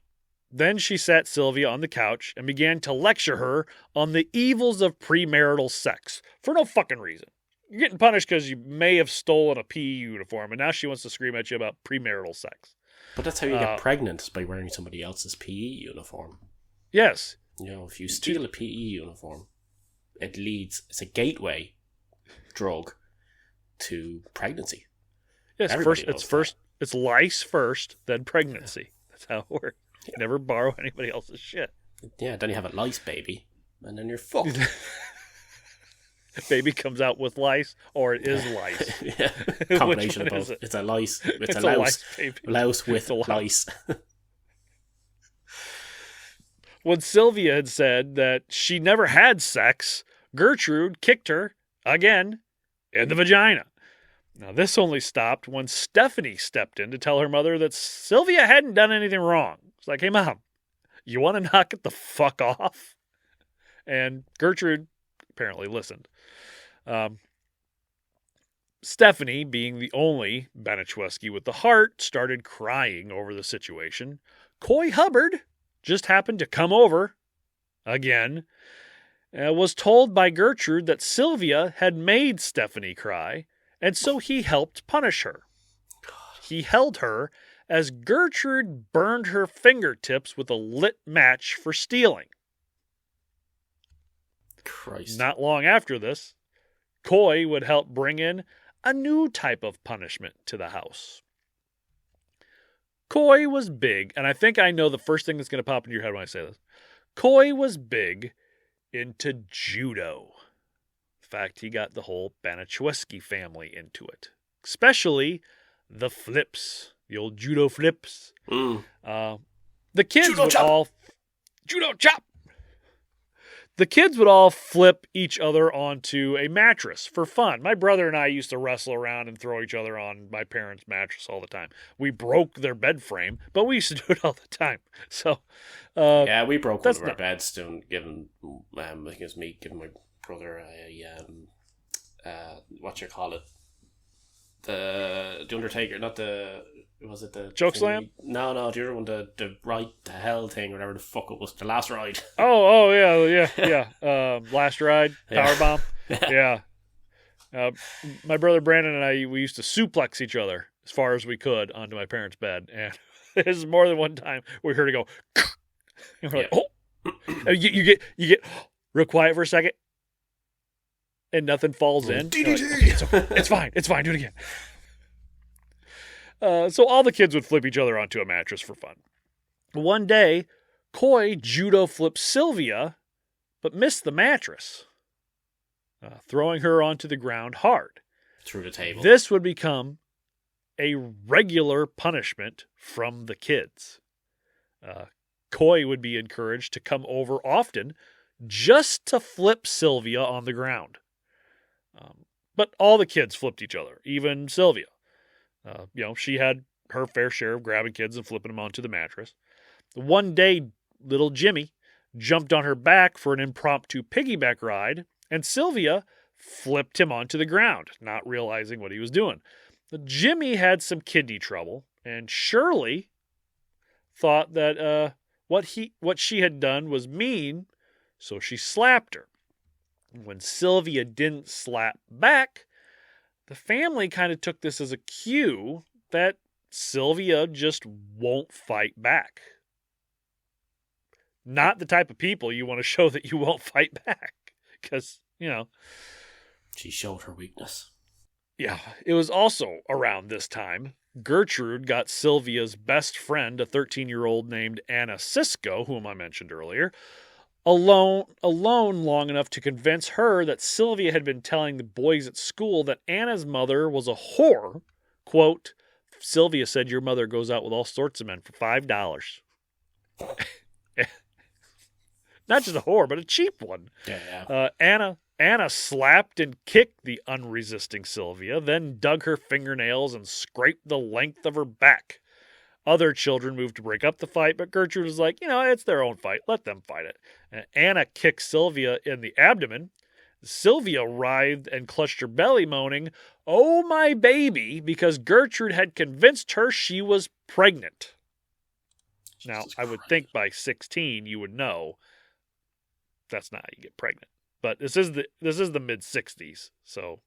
Then she sat Sylvia on the couch and began to lecture her on the evils of premarital sex for no fucking reason. You're getting punished because you may have stolen a PE uniform, and now she wants to scream at you about premarital sex. But that's how you get pregnant, by wearing somebody else's PE uniform. Yes. You know, if you steal a PE uniform, it's a gateway drug to pregnanty. Yes, it's lice first, then pregnancy. Yeah. That's how it works. Yeah. Never borrow anybody else's shit. Yeah, then you have a lice baby, and then you're fucked. Baby comes out with lice, or it is lice. Yeah, combination of both. It's a lice. It's a louse. Louse with lice. When Sylvia had said that she never had sex, Gertrude kicked her, again, in the vagina. Now, this only stopped when Stephanie stepped in to tell her mother that Sylvia hadn't done anything wrong. It's like, hey, Mom, you want to knock it the fuck off? And Gertrude apparently listened. Stephanie, being the only Baniszewski with the heart, started crying over the situation. Coy Hubbard just happened to come over, again, was told by Gertrude that Sylvia had made Stephanie cry, and so he helped punish her. He held her as Gertrude burned her fingertips with a lit match for stealing. Christ. Not long after this, Coy would help bring in a new type of punishment to the house. Coy was big, and I think I know the first thing that's going to pop into your head when I say this. Coy was big into judo. In fact, he got the whole Baniszewski family into it, especially the flips, the old judo flips. The kids judo would chop. all judo chop. The kids would all flip each other onto a mattress for fun. My brother and I used to wrestle around and throw each other on my parents' mattress all the time. We broke their bed frame, but we used to do it all the time. So, yeah, we broke one of our beds doing giving. I think it was me giving my brother what you call it, the Undertaker, not the. Was it the choke slam? No, the other one, the right to hell thing, whatever the fuck it was, the last ride. Oh, yeah. Last ride, power bomb. Yeah. My brother Brandon and I, we used to suplex each other as far as we could onto my parents' bed, and this is more than one time we heard it go, and we're like, oh, and you get real quiet for a second, and nothing falls in. Like, okay, it's fine, do it again. So all the kids would flip each other onto a mattress for fun. One day, Coy judo flipped Sylvia, but missed the mattress, throwing her onto the ground hard. Through the table. This would become a regular punishment from the kids. Coy would be encouraged to come over often just to flip Sylvia on the ground. But all the kids flipped each other, even Sylvia. She had her fair share of grabbing kids and flipping them onto the mattress. One day, little Jimmy jumped on her back for an impromptu piggyback ride, and Sylvia flipped him onto the ground, not realizing what he was doing. Jimmy had some kidney trouble, and Shirley thought that what she had done was mean, so she slapped her. When Sylvia didn't slap back, the family kind of took this as a cue that Sylvia just won't fight back. Not the type of people you want to show that you won't fight back. Because, she showed her weakness. Yeah, it was also around this time Gertrude got Sylvia's best friend, a 13-year-old named Anna Cisco, whom I mentioned earlier, alone long enough to convince her that Sylvia had been telling the boys at school that Anna's mother was a whore. Quote, Sylvia said your mother goes out with all sorts of men for $5. Not just a whore, but a cheap one. Yeah. Anna slapped and kicked the unresisting Sylvia, then dug her fingernails and scraped the length of her back. Other children moved to break up the fight, but Gertrude was like, it's their own fight. Let them fight it. And Anna kicked Sylvia in the abdomen. Sylvia writhed and clutched her belly, moaning, "Oh, my baby," because Gertrude had convinced her she was pregnant. Now, I would think by 16 you would know that's not how you get pregnant. But this is the mid-60s, so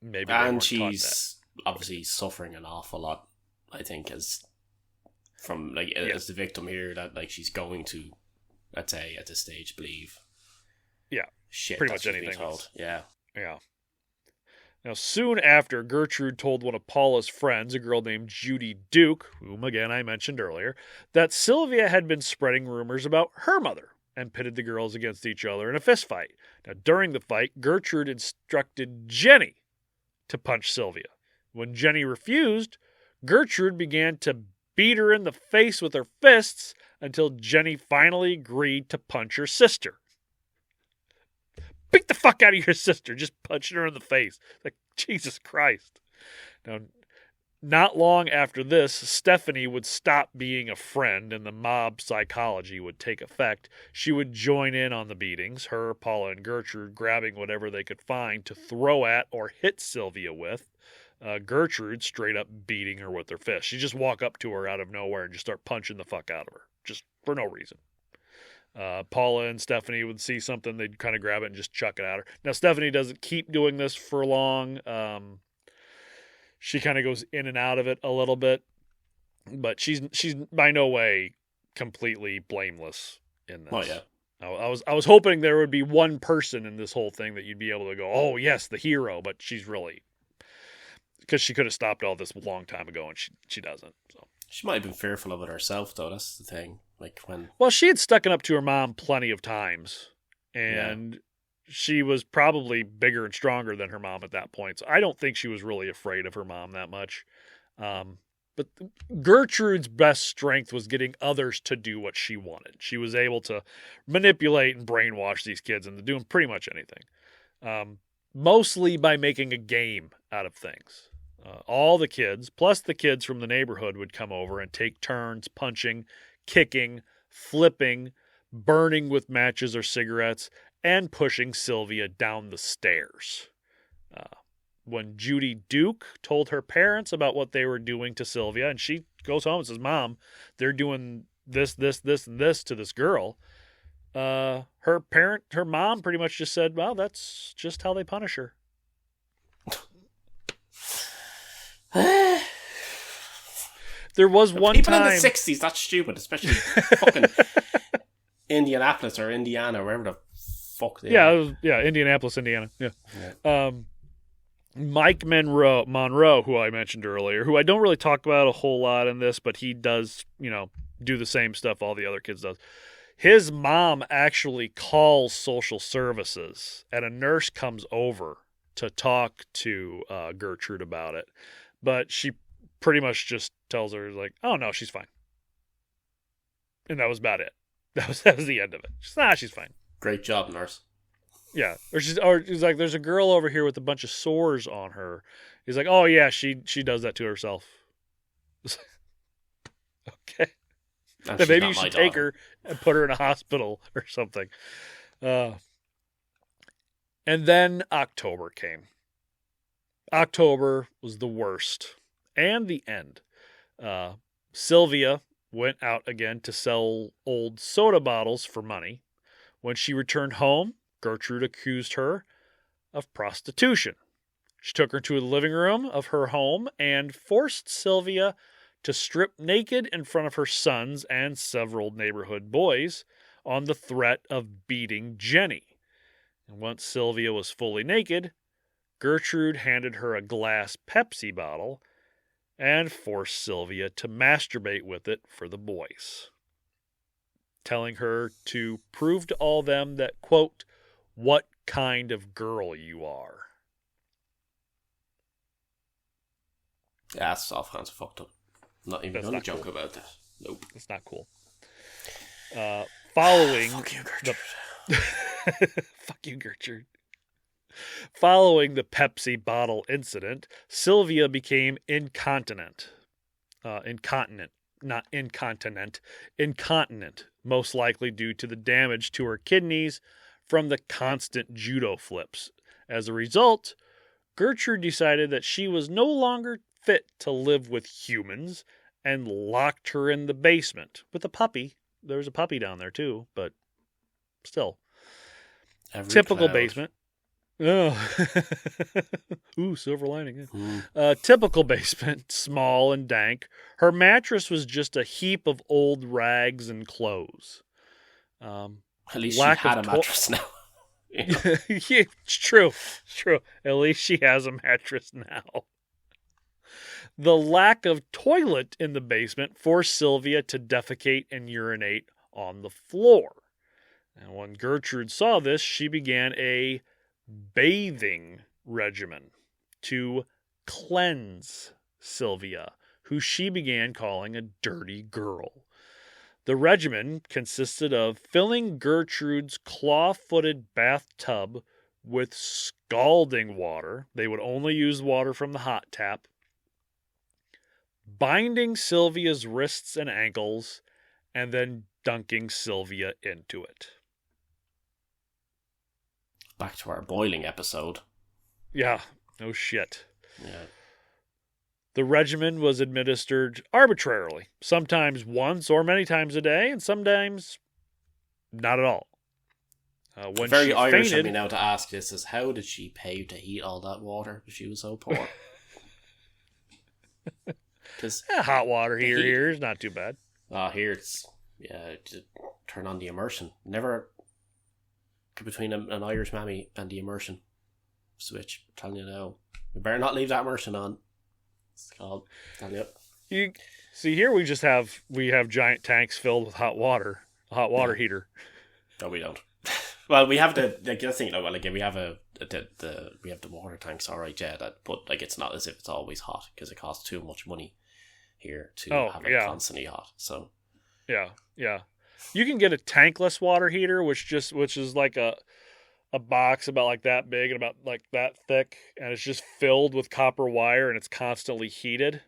maybe. And she's obviously suffering an awful lot, I think, as the victim here, that she's going to, let's say, at this stage, believe. Yeah, shit, pretty much anything. Told. Yeah. Now, soon after, Gertrude told one of Paula's friends, a girl named Judy Duke, whom again I mentioned earlier, that Sylvia had been spreading rumors about her mother and pitted the girls against each other in a fist fight. Now, during the fight, Gertrude instructed Jenny to punch Sylvia. When Jenny refused, Gertrude began to beat her in the face with her fists until Jenny finally agreed to punch her sister. Beat the fuck out of your sister, just punching her in the face. Like, Jesus Christ. Now, not long after this, Stephanie would stop being a friend and the mob psychology would take effect. She would join in on the beatings, her, Paula, and Gertrude grabbing whatever they could find to throw at or hit Sylvia with. Gertrude straight up beating her with her fist. She'd just walk up to her out of nowhere and just start punching the fuck out of her, just for no reason. Paula and Stephanie would see something, they'd kind of grab it and just chuck it at her. Now, Stephanie doesn't keep doing this for long. She kind of goes in and out of it a little bit, but she's by no way completely blameless in this. Oh yeah. I was hoping there would be one person in this whole thing that you'd be able to go, oh yes, the hero, but she's really, because she could have stopped all this a long time ago, and she doesn't. So she might have been fearful of it herself, though. That's the thing. Well, she had stuck it up to her mom plenty of times, and she was probably bigger and stronger than her mom at that point. So I don't think she was really afraid of her mom that much. But Gertrude's best strength was getting others to do what she wanted. She was able to manipulate and brainwash these kids into doing pretty much anything. Mostly by making a game out of things. All the kids, plus the kids from the neighborhood, would come over and take turns punching, kicking, flipping, burning with matches or cigarettes, and pushing Sylvia down the stairs. When Judy Duke told her parents about what they were doing to Sylvia, and she goes home and says, Mom, they're doing this, and this to this girl, her mom pretty much just said, well, that's just how they punish her. There was one people time... in the 60s, that's stupid, especially fucking Indianapolis or Indiana, wherever the fuck they are. Yeah, Indianapolis, Indiana. Yeah. Mike Monroe, who I mentioned earlier, who I don't really talk about a whole lot in this, but he does, do the same stuff all the other kids does. His mom actually calls social services, and a nurse comes over to talk to Gertrude about it, but she pretty much just tells her, like, oh, no, she's fine. And that was about it. That was the end of it. She's fine. Great job, nurse. Yeah. Or she's like, there's a girl over here with a bunch of sores on her. He's like, oh, yeah, she does that to herself. Okay. And Then she's maybe not you my should take daughter. her and put her in a hospital or something. And then October came. October was the worst. And the end. Sylvia went out again to sell old soda bottles for money. When she returned home, Gertrude accused her of prostitution. She took her to the living room of her home and forced Sylvia to strip naked in front of her sons and several neighborhood boys on the threat of beating Jenny. And once Sylvia was fully naked, Gertrude handed her a glass Pepsi bottle and forced Sylvia to masturbate with it for the boys, telling her to prove to all them that, quote, what kind of girl you are. Yeah, that's all kinds of fucked up. Not even That's gonna not joke cool. about that. Nope. It's not cool. Following Fuck you, Gertrude. Fuck you, Gertrude. Following the Pepsi bottle incident, Sylvia became incontinent, most likely due to the damage to her kidneys from the constant judo flips. As a result, Gertrude decided that she was no longer fit to live with humans and locked her in the basement with a puppy. There was a puppy down there too, but still. Every Typical cloud. basement. Oh. Ooh, silver lining. Yeah. Typical basement, small and dank. Her mattress was just a heap of old rags and clothes. At least lack she had of a mattress now. You know? Yeah, it's true. It's true. At least she has a mattress now. The lack of toilet in the basement forced Sylvia to defecate and urinate on the floor. And when Gertrude saw this, she began a bathing regimen to cleanse Sylvia, who she began calling a dirty girl. The regimen consisted of filling Gertrude's claw-footed bathtub with scalding water. They would only use water from the hot tap. Binding Sylvia's wrists and ankles, and then dunking Sylvia into it. Back to our boiling episode. Yeah, no shit. Yeah. The regimen was administered arbitrarily, sometimes once or many times a day, and sometimes not at all. When Very she Irish fainted, of me now to ask this is, how did she pay to heat all that water if she was so poor? Because hot water the heater heat- here is not too bad. here it's to turn on the immersion. Never between an Irish mammy and the immersion switch. I'm telling you now, you better not leave that immersion on. It's called. I'm telling you. You see here, we have giant tanks filled with hot water, a hot water heater. No, we don't. Well, we have the thing. Well, like we have we have the water tanks. All right, yeah. But like it's not as if it's always hot because it costs too much money here to have it constantly hot. So Yeah. You can get a tankless water heater, which is like a box about like that big and about like that thick, and it's just filled with copper wire and it's constantly heated.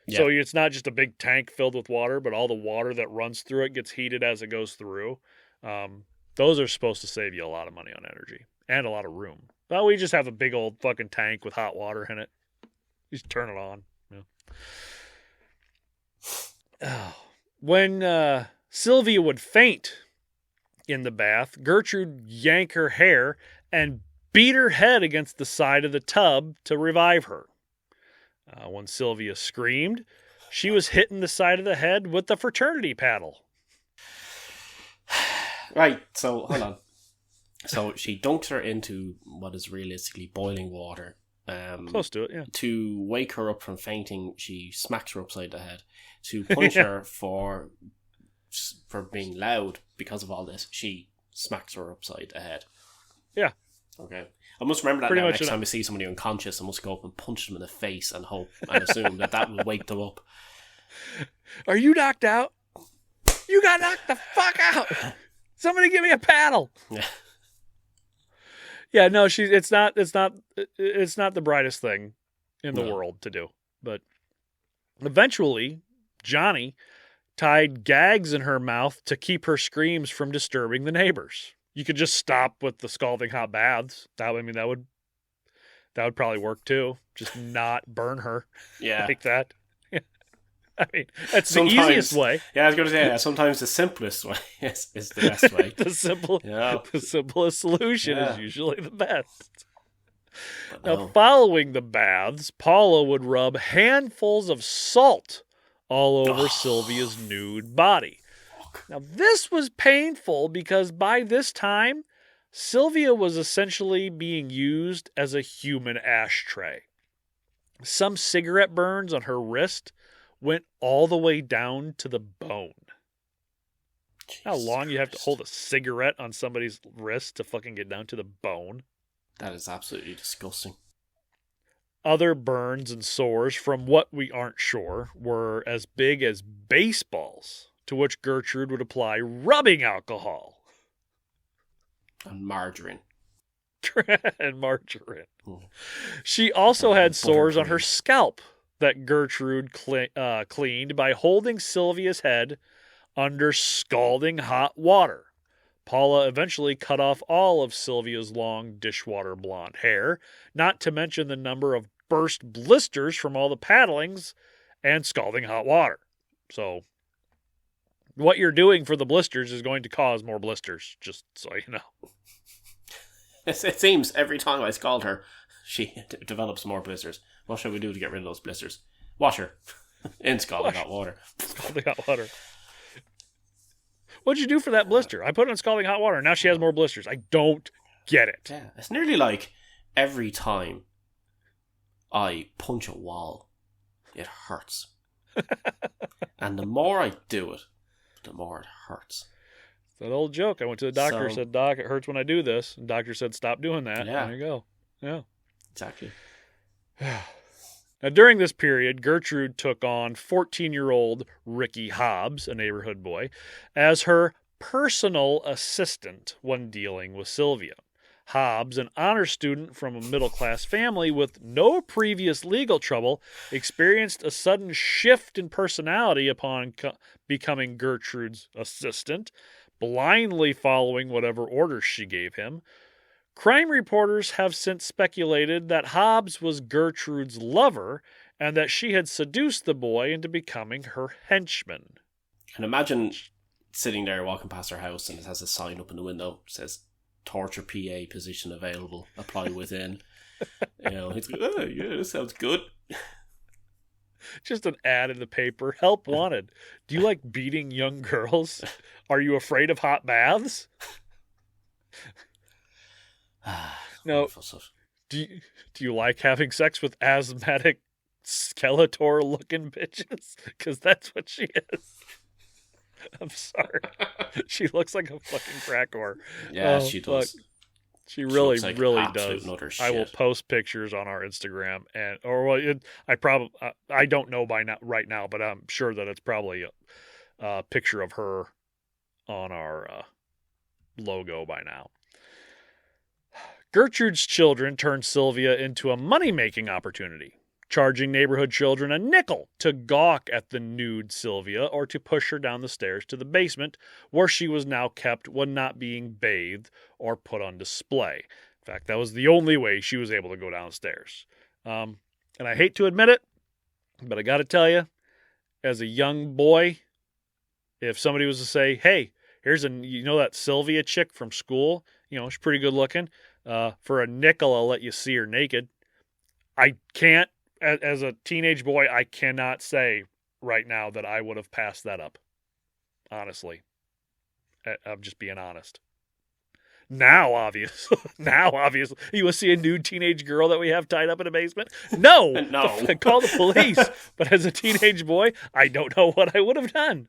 Yeah. So it's not just a big tank filled with water, but all the water that runs through it gets heated as it goes through. Those are supposed to save you a lot of money on energy and a lot of room. But we just have a big old fucking tank with hot water in it. You just turn it on. Yeah. When Sylvia would faint in the bath, Gertrude yanked her hair and beat her head against the side of the tub to revive her. When Sylvia screamed, she was hit in the side of the head with the fraternity paddle. Right, so hold on. So she dunks her into what is realistically boiling water. Close to it, yeah. To wake her up from fainting, she smacks her upside the head. To punish her for being loud because of all this, she smacks her upside the head. Yeah. Okay. I must remember that Pretty now. much Next time I see somebody unconscious, I must go up and punch them in the face and hope and assume that will wake them up. Are you knocked out? You got knocked the fuck out. Somebody give me a paddle. Yeah. Yeah, no, it's not the brightest thing in the world to do. But eventually, Johnny tied gags in her mouth to keep her screams from disturbing the neighbors. You could just stop with the scalding hot baths. That would probably work too. Just not burn her like that. I mean, that's the easiest way. Yeah, I was going to say, sometimes the simplest way is the best way. The simplest solution is usually the best. No. Now, following the baths, Paula would rub handfuls of salt all over Sylvia's nude body. Now, this was painful because by this time, Sylvia was essentially being used as a human ashtray. Some cigarette burns on her wrist went all the way down to the bone. How long you have to hold a cigarette on somebody's wrist to fucking get down to the bone? That is absolutely disgusting. Other burns and sores, from what we aren't sure, were as big as baseballs, to which Gertrude would apply rubbing alcohol. And margarine. She also had sores on her scalp that Gertrude cleaned by holding Sylvia's head under scalding hot water. Paula eventually cut off all of Sylvia's long dishwater blonde hair, not to mention the number of burst blisters from all the paddlings and scalding hot water. So, what you're doing for the blisters is going to cause more blisters, just so you know. It seems every time I scald her, she develops more blisters. What should we do to get rid of those blisters? Wash her in scalding hot water. Scalding hot water. What'd you do for that blister? I put it in scalding hot water. Now she has more blisters. I don't get it. Yeah, it's nearly like every time I punch a wall, it hurts. And the more I do it, the more it hurts. That old joke. I went to the doctor, said, Doc, it hurts when I do this. And the doctor said, stop doing that. Yeah. There you go. Yeah. Exactly. Now, during this period, Gertrude took on 14-year-old Ricky Hobbs, a neighborhood boy, as her personal assistant when dealing with Sylvia. Hobbs, an honor student from a middle-class family with no previous legal trouble, experienced a sudden shift in personality upon becoming Gertrude's assistant, blindly following whatever orders she gave him. Crime reporters have since speculated that Hobbs was Gertrude's lover and that she had seduced the boy into becoming her henchman. And imagine sitting there walking past her house and it has a sign up in the window that says, torture PA position available, apply within. He's like, oh, yeah, this sounds good. Just an ad in the paper. Help wanted. Do you like beating young girls? Are you afraid of hot baths? No. Do you like having sex with asthmatic Skeletor-looking bitches? Because that's what she is. I'm sorry. She looks like a fucking crack whore. Yeah, she does. Fuck. She really, like really does. I will post pictures on our Instagram, I don't know right now, but I'm sure that it's probably a picture of her on our logo by now. Gertrude's children turned Sylvia into a money-making opportunity, charging neighborhood children a nickel to gawk at the nude Sylvia or to push her down the stairs to the basement, where she was now kept when not being bathed or put on display. In fact, that was the only way she was able to go downstairs. And I hate to admit it, but I got to tell you, as a young boy, if somebody was to say, hey, here's that Sylvia chick from school, she's pretty good looking. For a nickel, I'll let you see her naked. I can't, as a teenage boy, I cannot say right now that I would have passed that up. Honestly. I'm just being honest. Now, obviously, you will see a nude teenage girl that we have tied up in a basement? No! No. Call the police. But as a teenage boy, I don't know what I would have done.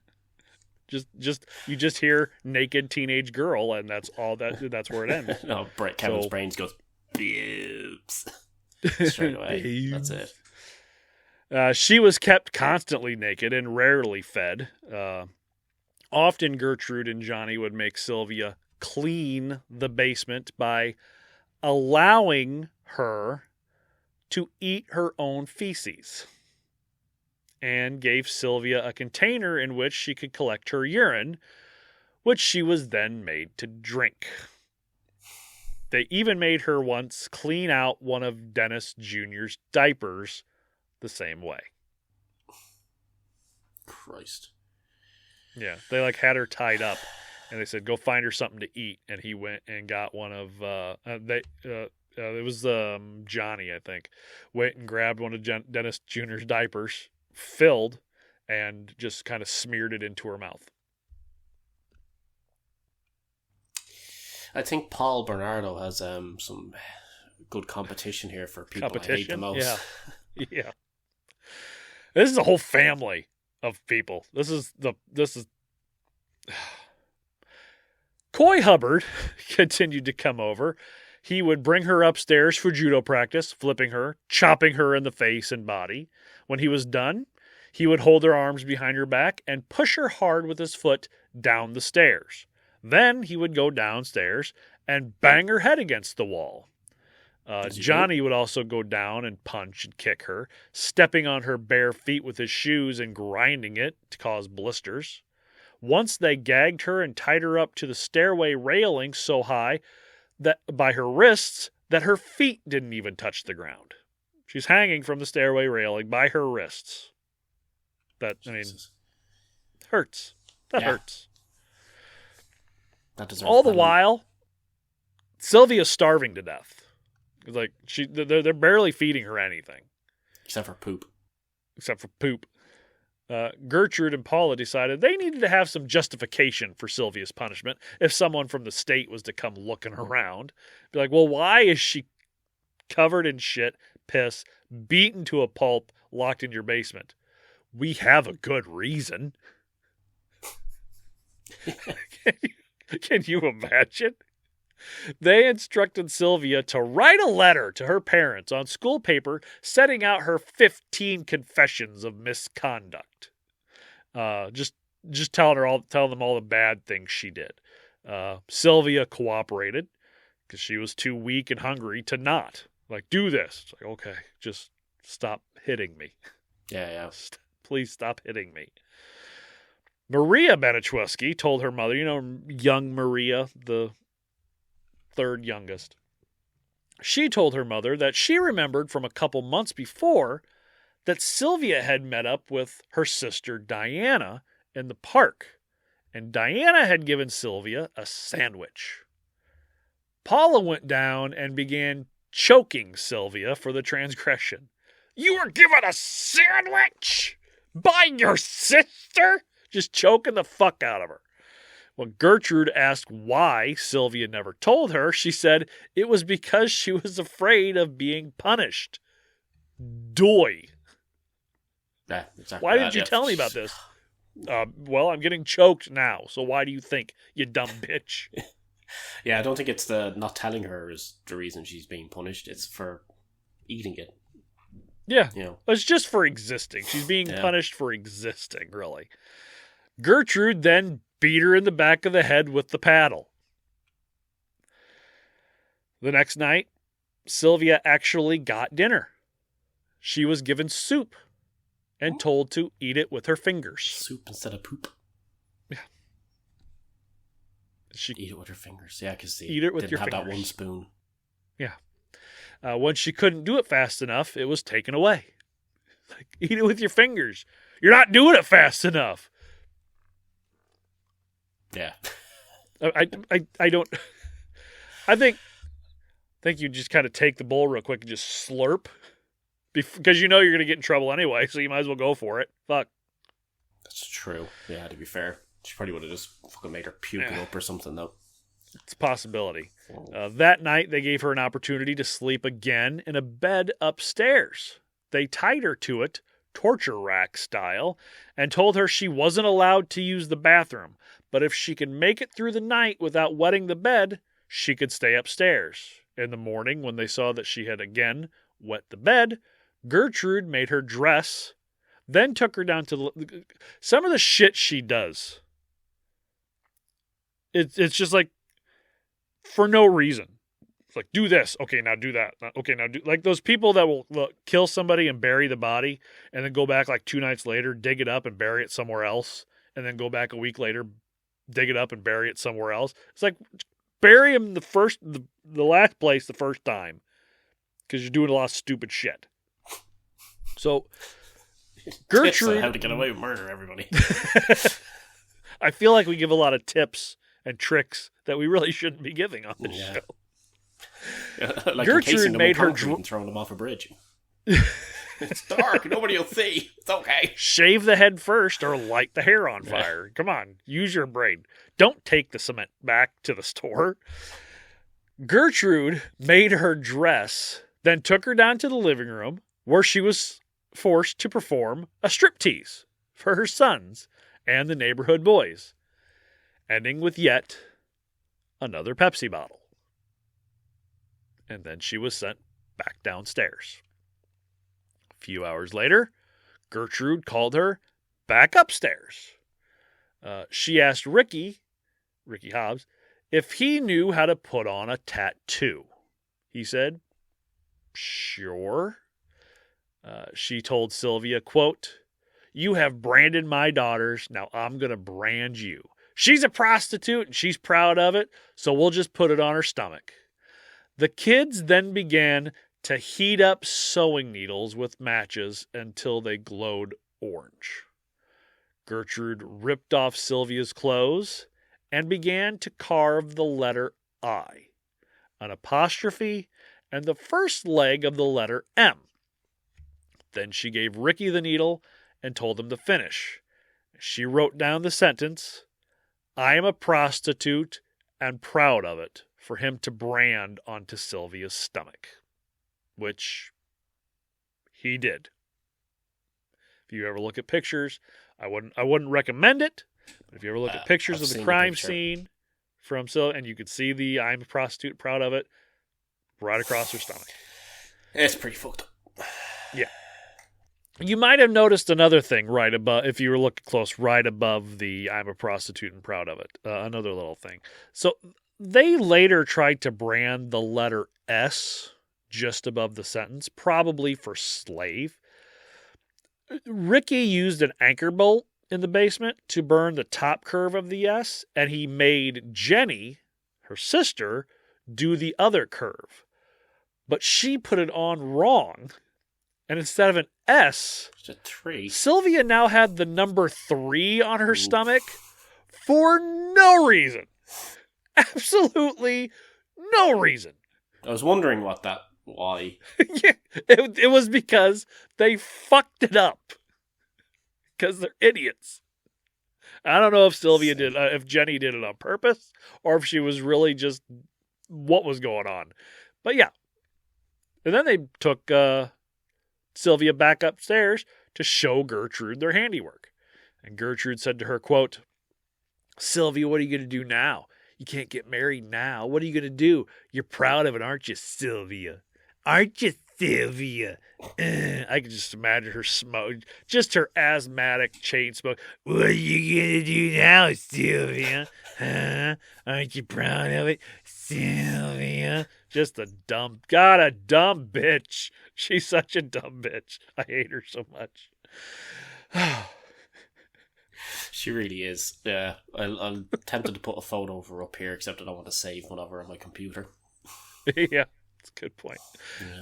Just you just hear naked teenage girl, and that's all that's where it ends. No, Kevin's brains goes boobs straight away. That's it. She was kept constantly naked and rarely fed. Often Gertrude and Johnny would make Sylvia clean the basement by allowing her to eat her own feces, and gave Sylvia a container in which she could collect her urine, which she was then made to drink. They even made her once clean out one of Dennis Jr.'s diapers the same way. Christ. Yeah, they like had her tied up, and they said, "Go find her something to eat." And he went and got one of it was Johnny, I think, went and grabbed one of Dennis Jr.'s diapers, filled, and just kind of smeared it into her mouth. I think Paul Bernardo has some good competition here for people I hate the most. Yeah, yeah. This is a whole family of people. This is Coy Hubbard continued to come over. He would bring her upstairs for judo practice, flipping her, chopping her in the face and body. When he was done, he would hold her arms behind her back and push her hard with his foot down the stairs. Then he would go downstairs and bang her head against the wall. Johnny would also go down and punch and kick her, stepping on her bare feet with his shoes and grinding it to cause blisters. Once they gagged her and tied her up to the stairway railing so high that by her wrists that her feet didn't even touch the ground. She's hanging from the stairway railing by her wrists. That, I mean, hurts. That hurts. That deserves all the while, Sylvia's starving to death. Like they're barely feeding her anything. Except for poop. Gertrude and Paula decided they needed to have some justification for Sylvia's punishment if someone from the state was to come looking around. Be like, well, why is she covered in shit, piss, beaten to a pulp, locked in your basement? We have a good reason. Can you imagine? They instructed Sylvia to write a letter to her parents on school paper setting out her 15 confessions of misconduct. Just tell them all the bad things she did. Sylvia cooperated because she was too weak and hungry to not. Like, do this. It's like, okay, just stop hitting me. Yeah. Please stop hitting me. Maria Baniszewski told her mother, young Maria, the third youngest. She told her mother that she remembered from a couple months before that Sylvia had met up with her sister Diana in the park, and Diana had given Sylvia a sandwich. Paula went down and began choking Sylvia for the transgression. You were given a sandwich by your sister? Just choking the fuck out of her. When Gertrude asked why Sylvia never told her, she said it was because she was afraid of being punished. Doy. Yeah, exactly. Why didn't you tell me about this? Well, I'm getting choked now, so why do you think, you dumb bitch? Yeah, I don't think it's the not telling her is the reason she's being punished. It's for eating it. Yeah, it's just for existing. She's being punished for existing, really. Gertrude then beat her in the back of the head with the paddle. The next night, Sylvia actually got dinner. She was given soup and told to eat it with her fingers. Soup instead of poop. Yeah. She eat it with her fingers. Yeah, because they eat it with didn't your have fingers. That one spoon. Yeah. When she couldn't do it fast enough, it was taken away. Like, eat it with your fingers. You're not doing it fast enough. Yeah. I don't. I think you just kind of take the bowl real quick and just slurp. Because you're going to get in trouble anyway, so you might as well go for it. Fuck. That's true. Yeah, to be fair. She probably would have just fucking made her puke it up or something, though. It's a possibility. That night, they gave her an opportunity to sleep again in a bed upstairs. They tied her to it torture rack style, and told her she wasn't allowed to use the bathroom, but if she could make it through the night without wetting the bed, she could stay upstairs. In the morning, when they saw that she had again wet the bed, Gertrude made her dress, then took her down to some of the shit she does. It's just like, for no reason. It's like, do this. Okay, now do that. Okay, now do... Like those people that will kill somebody and bury the body and then go back like 2 nights later, dig it up and bury it somewhere else, and then go back a week later, dig it up and bury it somewhere else. It's like, bury him the last place the first time, because you're doing a lot of stupid shit. So, Gertrude... Tips on how to get away with murder, everybody. I feel like we give a lot of tips and tricks that we really shouldn't be giving on this show. Yeah, like Gertrude made her and throwing them off a bridge. It's dark. Nobody will see. It's okay. Shave the head first or light the hair on fire. Yeah. Come on. Use your brain. Don't take the cement back to the store. Gertrude made her dress, then took her down to the living room where she was forced to perform a striptease for her sons and the neighborhood boys, ending with yet another Pepsi bottle. And then she was sent back downstairs. A few hours later, Gertrude called her back upstairs. She asked Ricky Hobbs, if he knew how to put on a tattoo. He said, sure. She told Sylvia, quote, you have branded my daughters, now I'm going to brand you. She's a prostitute and she's proud of it, so we'll just put it on her stomach. The kids then began to heat up sewing needles with matches until they glowed orange. Gertrude ripped off Sylvia's clothes and began to carve the letter I, an apostrophe, and the first leg of the letter M. Then she gave Ricky the needle and told him to finish. She wrote down the sentence, I am a prostitute and proud of it, for him to brand onto Sylvia's stomach, which he did. If you ever look at pictures, I wouldn't recommend it, but if you ever look at pictures of the crime scene from Sylvia, and you could see the I'm a prostitute, proud of it, right across her stomach. It's pretty fucked up. Yeah. You might have noticed another thing right above, if you were looking close, right above the I'm a prostitute and proud of it. Another little thing. So they later tried to brand the letter S just above the sentence, probably for slave. Ricky used an anchor bolt in the basement to burn the top curve of the S, and he made Jenny, her sister, do the other curve. But she put it on wrong, and instead of an S, it's a 3. Sylvia now had the number 3 on her stomach for no reason. Absolutely no reason. I was wondering why. Yeah, it was because they fucked it up. Because they're idiots. I don't know if Sylvia did, if Jenny did it on purpose, or if she was really just what was going on. But yeah. And then they took Sylvia back upstairs to show Gertrude their handiwork. And Gertrude said to her, quote, Sylvia, what are you going to do now? You can't get married now. What are you going to do? You're proud of it, aren't you, Sylvia? Aren't you, Sylvia? I can just imagine her smoke, just her asthmatic chain smoke. What are you going to do now, Sylvia? Huh? Aren't you proud of it, Sylvia? Just a dumb bitch. She's such a dumb bitch. I hate her so much. She really is. Yeah, I'm tempted to put a photo of her up here, except I don't want to save one of her on my computer. Yeah, that's a good point.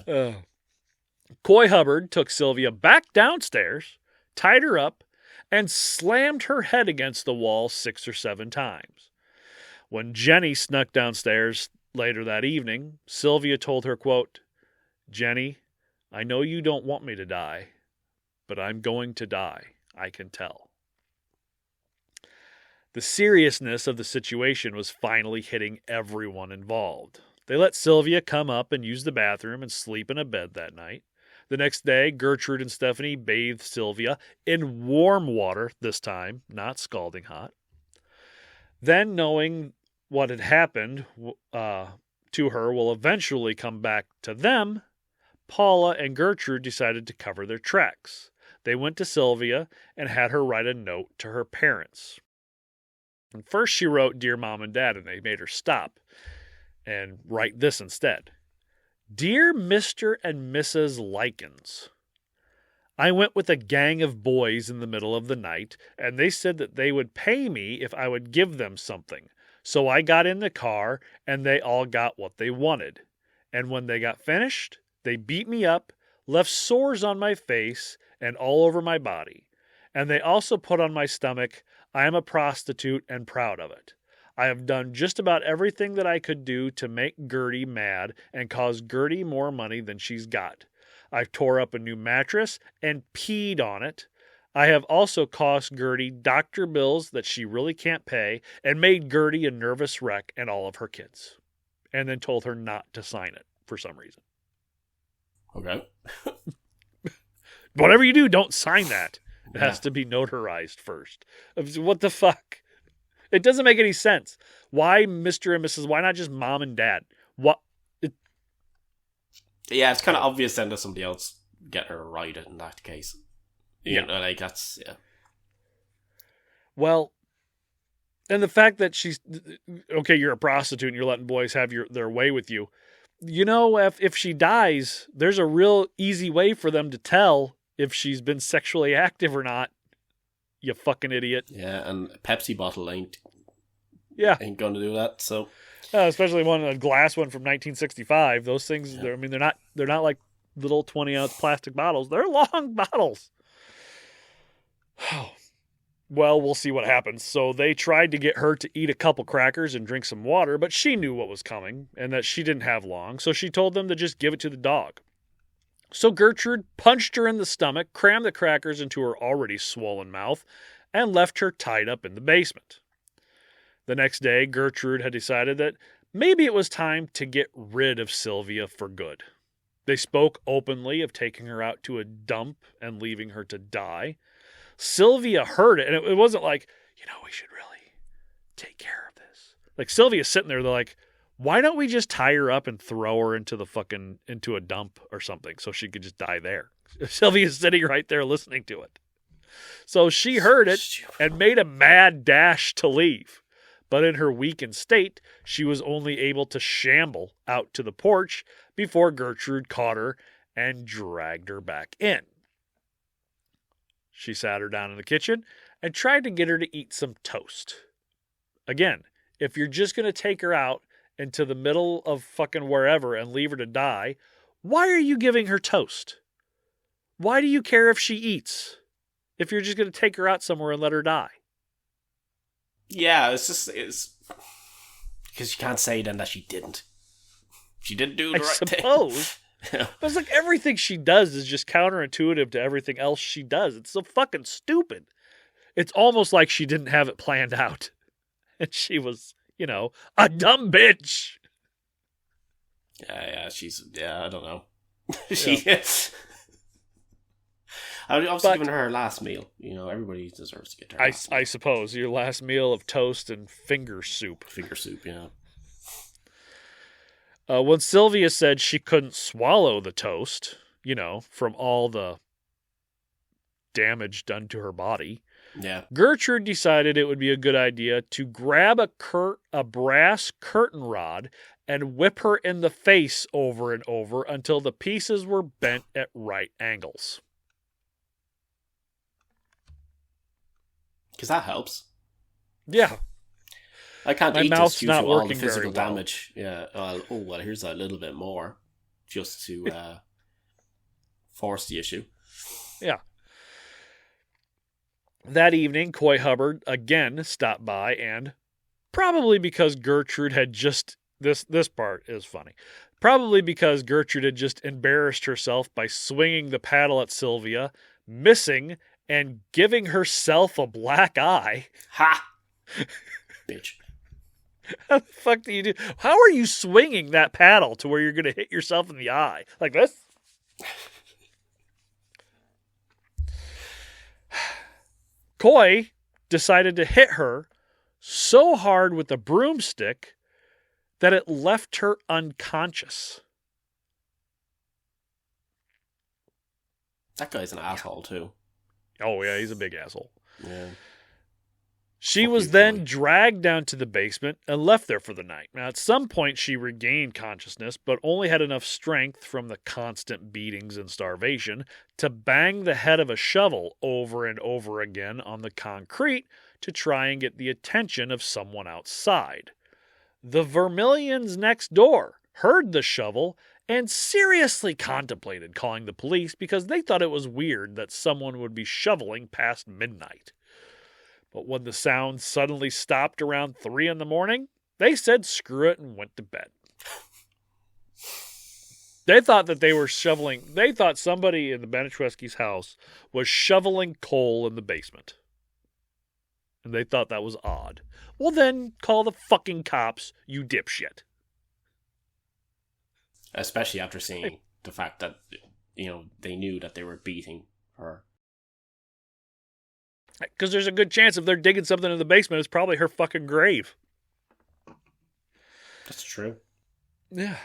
Yeah. Coy Hubbard took Sylvia back downstairs, tied her up, and slammed her head against the wall 6 or 7 times. When Jenny snuck downstairs later that evening, Sylvia told her, quote, Jenny, I know you don't want me to die, but I'm going to die. I can tell. The seriousness of the situation was finally hitting everyone involved. They let Sylvia come up and use the bathroom and sleep in a bed that night. The next day, Gertrude and Stephanie bathed Sylvia in warm water this time, not scalding hot. Then, knowing what had happened to her will eventually come back to them, Paula and Gertrude decided to cover their tracks. They went to Sylvia and had her write a note to her parents. And first she wrote, "Dear Mom and Dad," and they made her stop and write this instead. "Dear Mr. and Mrs. Likens, I went with a gang of boys in the middle of the night, and they said that they would pay me if I would give them something. So I got in the car, and they all got what they wanted. And when they got finished, they beat me up, left sores on my face and all over my body. And they also put on my stomach, 'I am a prostitute and proud of it.' I have done just about everything that I could do to make Gertie mad and cause Gertie more money than she's got. I've tore up a new mattress and peed on it. I have also cost Gertie doctor bills that she really can't pay and made Gertie a nervous wreck and all of her kids." And then told her not to sign it for some reason. Okay. Whatever you do, don't sign that. It has to be notarized first. What the fuck? It doesn't make any sense. Why Mr. and Mrs.? Why not just Mom and Dad? What? Yeah, it's kind of obvious then that somebody else get her right in that case. You know, like that's, yeah. Well, and the fact that she's, okay, you're a prostitute and you're letting boys have their way with you. You know, if she dies, there's a real easy way for them to tell if she's been sexually active or not. You fucking idiot. Yeah, and a Pepsi bottle ain't going to do that, so... especially a glass one from 1965. Those things, they're not like little 20-ounce plastic bottles. They're long bottles. Well, we'll see what happens. So they tried to get her to eat a couple crackers and drink some water, but she knew what was coming and that she didn't have long, so she told them to just give it to the dog. So Gertrude punched her in the stomach, crammed the crackers into her already swollen mouth, and left her tied up in the basement. The next day, Gertrude had decided that maybe it was time to get rid of Sylvia for good. They spoke openly of taking her out to a dump and leaving her to die. Sylvia heard it, and it wasn't like, we should really take care of this. Like, Sylvia's sitting there, they're like, why don't we just tie her up and throw her into a dump or something so she could just die there? Sylvia's sitting right there listening to it. So she heard it and made a mad dash to leave. But in her weakened state, she was only able to shamble out to the porch before Gertrude caught her and dragged her back in. She sat her down in the kitchen and tried to get her to eat some toast. Again, if you're just going to take her out into the middle of fucking wherever and leave her to die, why are you giving her toast? Why do you care if she eats? If you're just going to take her out somewhere and let her die? Yeah, it's because you can't say then that she didn't. She didn't do the right thing. I suppose. But it's like everything she does is just counterintuitive to everything else she does. It's so fucking stupid. It's almost like she didn't have it planned out. And she was, a dumb bitch. Yeah, I don't know. I was giving her her last meal. Everybody deserves to get their last meal. I suppose. Your last meal of toast and finger soup. Finger soup, yeah. When Sylvia said she couldn't swallow the toast, from all the damage done to her body, Gertrude decided it would be a good idea to grab a brass curtain rod and whip her in the face over and over until the pieces were bent at right angles. Because that helps. Yeah. I can't My eat mouth's this due not to all the working physical very well. damage. Yeah. Well, here's a little bit more, just to force the issue. Yeah. That evening, Coy Hubbard again stopped by, and probably because Gertrude had just... This part is funny. Probably because Gertrude had just embarrassed herself by swinging the paddle at Sylvia, missing, and giving herself a black eye. Ha! Bitch. How the fuck do you do? How are you swinging that paddle to where you're going to hit yourself in the eye? Like this? Coy decided to hit her so hard with a broomstick that it left her unconscious. That guy's an asshole, too. Oh, yeah, he's a big asshole. Yeah. She Fuck was you, then Coy. dragged down to the basement and left there for the night. Now, at some point, she regained consciousness, but only had enough strength from the constant beatings and starvation to bang the head of a shovel over and over again on the concrete to try and get the attention of someone outside. The Vermillions next door heard the shovel and seriously contemplated calling the police because they thought it was weird that someone would be shoveling past midnight. But when the sound suddenly stopped around 3 a.m, they said screw it and went to bed. They thought that they were shoveling. They thought somebody in the Baniszewski's house was shoveling coal in the basement. And they thought that was odd. Well, then call the fucking cops, you dipshit. Especially after seeing the fact that, they knew that they were beating her. Because there's a good chance if they're digging something in the basement, it's probably her fucking grave. That's true. Yeah.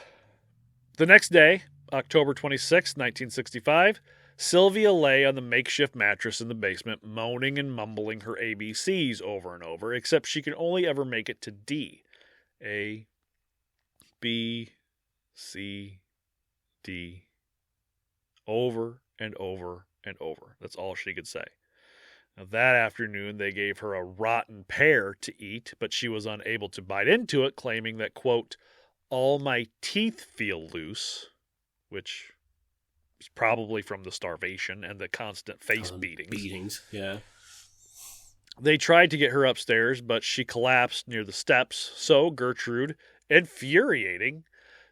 The next day, October 26, 1965, Sylvia lay on the makeshift mattress in the basement, moaning and mumbling her ABCs over and over, except she could only ever make it to D. A, B, C, D. Over and over and over. That's all she could say. Now, that afternoon, they gave her a rotten pear to eat, but she was unable to bite into it, claiming that, quote, all my teeth feel loose, which is probably from the starvation and the constant face beatings. Yeah. They tried to get her upstairs, but she collapsed near the steps, so Gertrude, infuriating,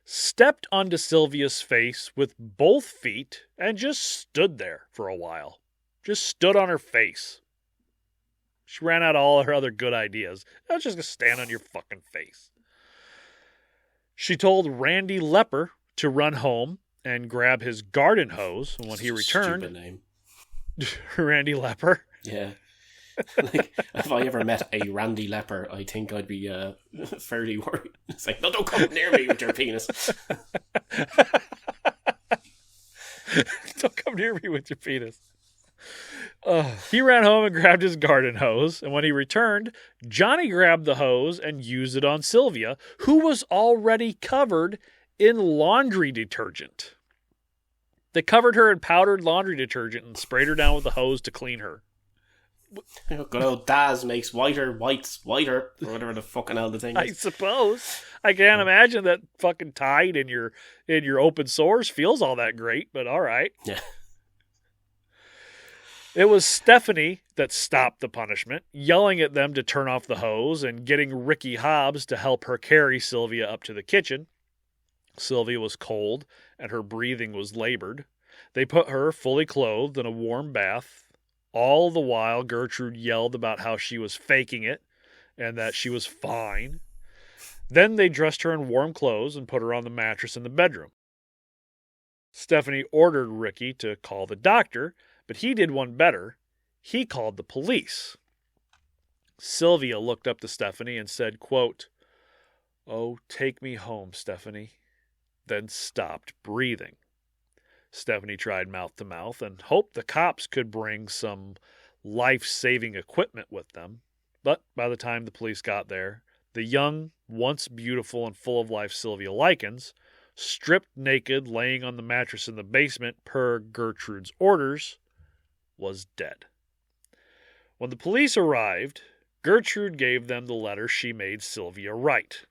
stepped onto Sylvia's face with both feet and just stood there for a while. Just stood on her face. She ran out of all her other good ideas. I was just going to stand on your fucking face. She told Randy Lepper to run home and grab his garden hose. And when he returned... Stupid name. Randy Lepper? Yeah. Like, if I ever met a Randy Lepper, I think I'd be fairly worried. It's like, no, don't come near me with your penis. Don't come near me with your penis. He ran home and grabbed his garden hose, and when he returned, Johnny grabbed the hose and used it on Sylvia, who was already covered in laundry detergent. They covered her in powdered laundry detergent and sprayed her down with the hose to clean her. Good old Daz makes whites whiter, or whatever the fucking hell the thing is. I suppose. I can't imagine that fucking Tide in your open sores feels all that great, but all right. Yeah. It was Stephanie that stopped the punishment, yelling at them to turn off the hose and getting Ricky Hobbs to help her carry Sylvia up to the kitchen. Sylvia was cold and her breathing was labored. They put her fully clothed in a warm bath. All the while, Gertrude yelled about how she was faking it and that she was fine. Then they dressed her in warm clothes and put her on the mattress in the bedroom. Stephanie ordered Ricky to call the doctor, but he did one better. He called the police. Sylvia looked up to Stephanie and said, quote, "Oh, take me home, Stephanie," then stopped breathing. Stephanie tried mouth to mouth and hoped the cops could bring some life-saving equipment with them. But by the time the police got there, the young, once beautiful and full of life Sylvia Likens, stripped naked, laying on the mattress in the basement per Gertrude's orders, was dead. When the police arrived, Gertrude gave them the letter she made Sylvia write,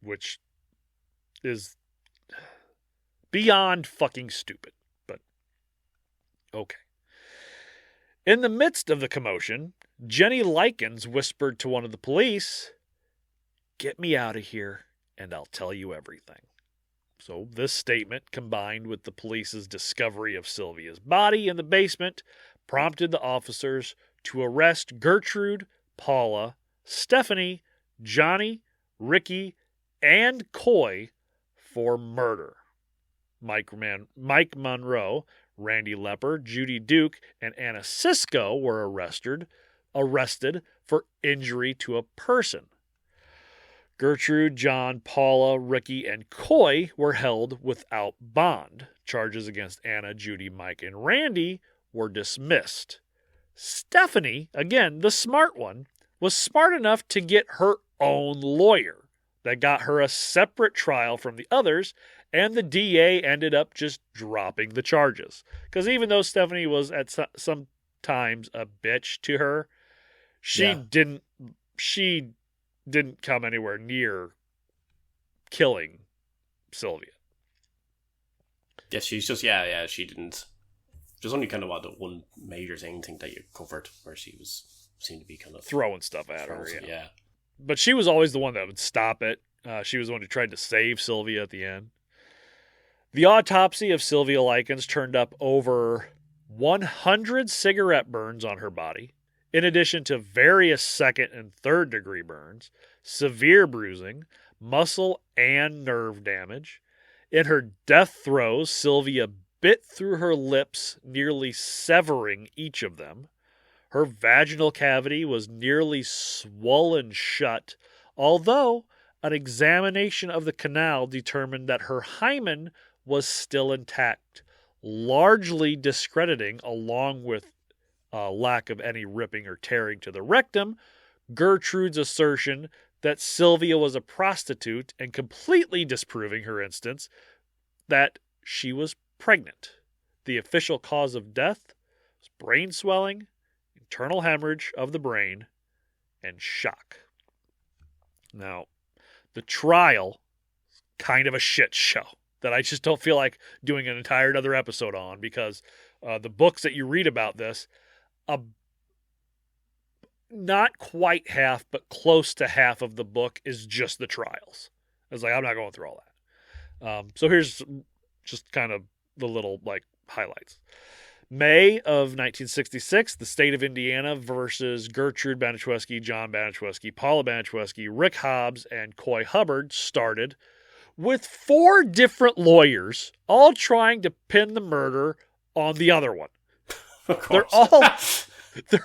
which is beyond fucking stupid, but okay. In the midst of the commotion, Jenny Likens whispered to one of the police, "Get me out of here and I'll tell you everything." So this statement, combined with the police's discovery of Sylvia's body in the basement, prompted the officers to arrest Gertrude, Paula, Stephanie, Johnny, Ricky, and Coy for murder. Mike Monroe, Randy Lepper, Judy Duke, and Anna Cisco were arrested for injury to a person. Gertrude, John, Paula, Ricky, and Coy were held without bond. Charges against Anna, Judy, Mike, and Randy were dismissed. Stephanie, again, the smart one, was smart enough to get her own lawyer that got her a separate trial from the others, and the DA ended up just dropping the charges. Because even though Stephanie was at some times a bitch to her, she didn't come anywhere near killing Sylvia. Yeah, she's just, she didn't. There's only kind of the one major thing that you covered where she seemed to be kind of throwing stuff at her. Yeah. But she was always the one that would stop it. She was the one who tried to save Sylvia at the end. The autopsy of Sylvia Likens turned up over 100 cigarette burns on her body, in addition to various second and third degree burns, severe bruising, muscle and nerve damage. In her death throes, Sylvia bit through her lips, nearly severing each of them. Her vaginal cavity was nearly swollen shut, although an examination of the canal determined that her hymen was still intact, largely discrediting, along with lack of any ripping or tearing to the rectum, Gertrude's assertion that Sylvia was a prostitute, and completely disproving her instance that she was pregnant. The official cause of death was brain swelling, internal hemorrhage of the brain, and shock. Now, the trial is kind of a shit show that I just don't feel like doing an entire another episode on, because the books that you read about this, not quite half, but close to half of the book is just the trials. I was like, I'm not going through all that. So here's just kind of the little highlights. May of 1966, the state of Indiana versus Gertrude Baniszewski, John Baniszewski, Paula Baniszewski, Rick Hobbs, and Coy Hubbard started, with 4 different lawyers all trying to pin the murder on the other one. They're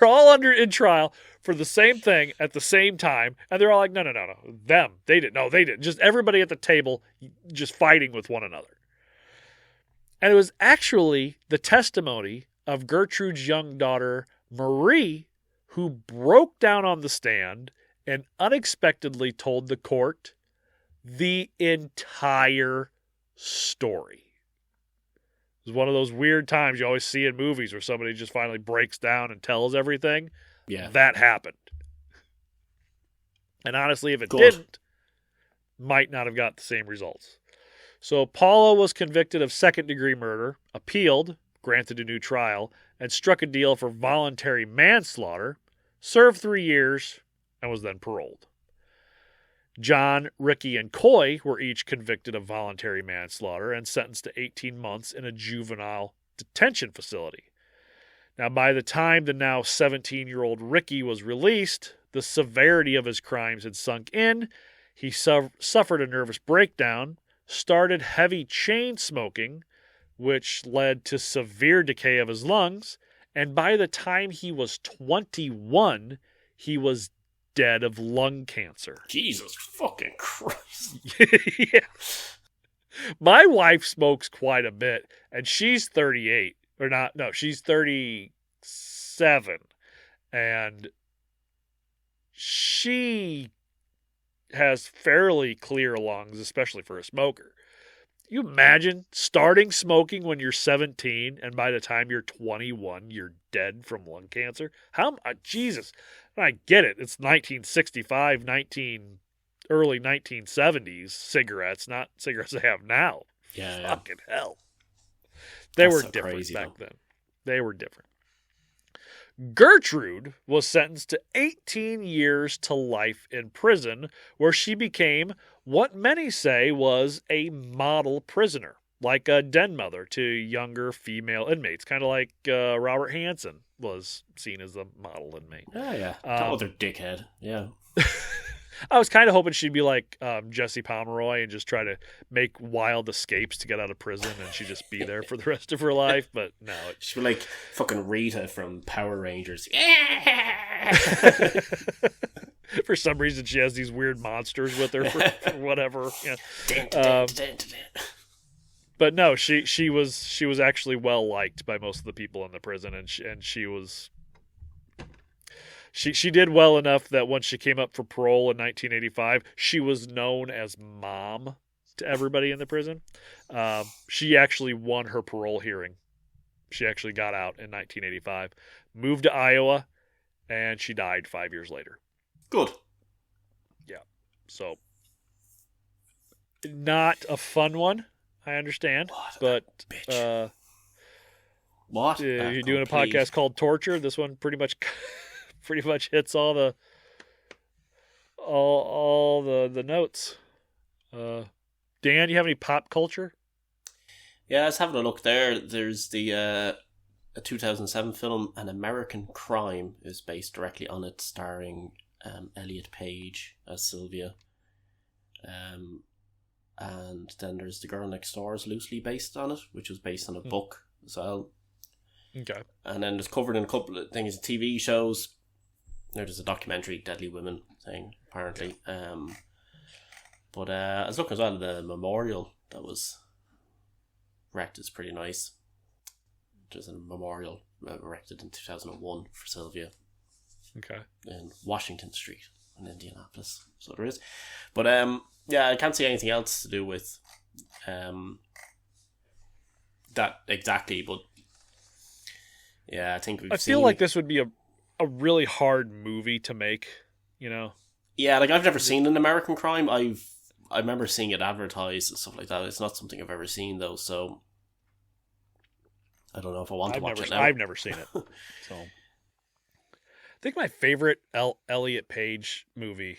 all in trial for the same thing at the same time, and they're all like, no, them, they didn't. Just everybody at the table just fighting with one another. And it was actually the testimony of Gertrude's young daughter, Marie, who broke down on the stand and unexpectedly told the court the entire story. It was one of those weird times you always see in movies where somebody just finally breaks down and tells everything. Yeah. That happened. And honestly, if it didn't, might not have got the same results. So Paula was convicted of second-degree murder, appealed, granted a new trial, and struck a deal for voluntary manslaughter, served 3 years, and was then paroled. John, Ricky, and Coy were each convicted of voluntary manslaughter and sentenced to 18 months in a juvenile detention facility. Now, by the time the now 17-year-old Ricky was released, the severity of his crimes had sunk in. He suffered a nervous breakdown, started heavy chain smoking, which led to severe decay of his lungs, and by the time he was 21, he was dead of lung cancer. Jesus fucking Christ. Yeah. My wife smokes quite a bit, and she's 38. She's 37. And she has fairly clear lungs, especially for a smoker. You imagine starting smoking when you're 17, and by the time you're 21, you're dead from lung cancer? Jesus. I get it. It's 1965, early 1970s cigarettes, not cigarettes they have now. Yeah. Fucking hell. They were so different crazy, back though. then. They were different. Gertrude was sentenced to 18 years to life in prison, where she became what many say was a model prisoner, like a den mother to younger female inmates, kind of like Robert Hansen was seen as the model inmate. Yeah. That other dickhead. Yeah. I was kind of hoping she'd be like Jesse Pomeroy and just try to make wild escapes to get out of prison, and she'd just be there for the rest of her life. But no, she'd be like fucking Rita from Power Rangers. Yeah. For some reason, she has these weird monsters with her for whatever. But no, she was actually well liked by most of the people in the prison, and she was. She did well enough that once she came up for parole in 1985, she was known as Mom to everybody in the prison. She actually won her parole hearing. She actually got out in 1985, moved to Iowa, and she died 5 years later. Good. Yeah. So, not a fun one, I understand. But bitch. What? You're doing a podcast called Torture. This one pretty much hits all the notes. Dan, you have any pop culture? Yeah, I was having a look there. There's the a 2007 film, An American Crime, is based directly on it, starring Elliot Page as Sylvia. And then there's The Girl Next Door is loosely based on it, which was based on a book as well. Okay. And then there's covered in a couple of things, TV shows. There's a documentary, Deadly Women thing, apparently. But I was looking as well at the memorial that was erected. It's pretty nice. There's a memorial erected in 2001 for Sylvia. Okay. In Washington Street in Indianapolis. So there is. But yeah, I can't see anything else to do with that exactly. But yeah, I think I feel like this would be a really hard movie to make, you know? Yeah, like I've never seen An American Crime. I remember seeing it advertised and stuff like that. It's not something I've ever seen though, so I don't know if I want to watch it now. I've never seen it. So I think my favorite Elliot Page movie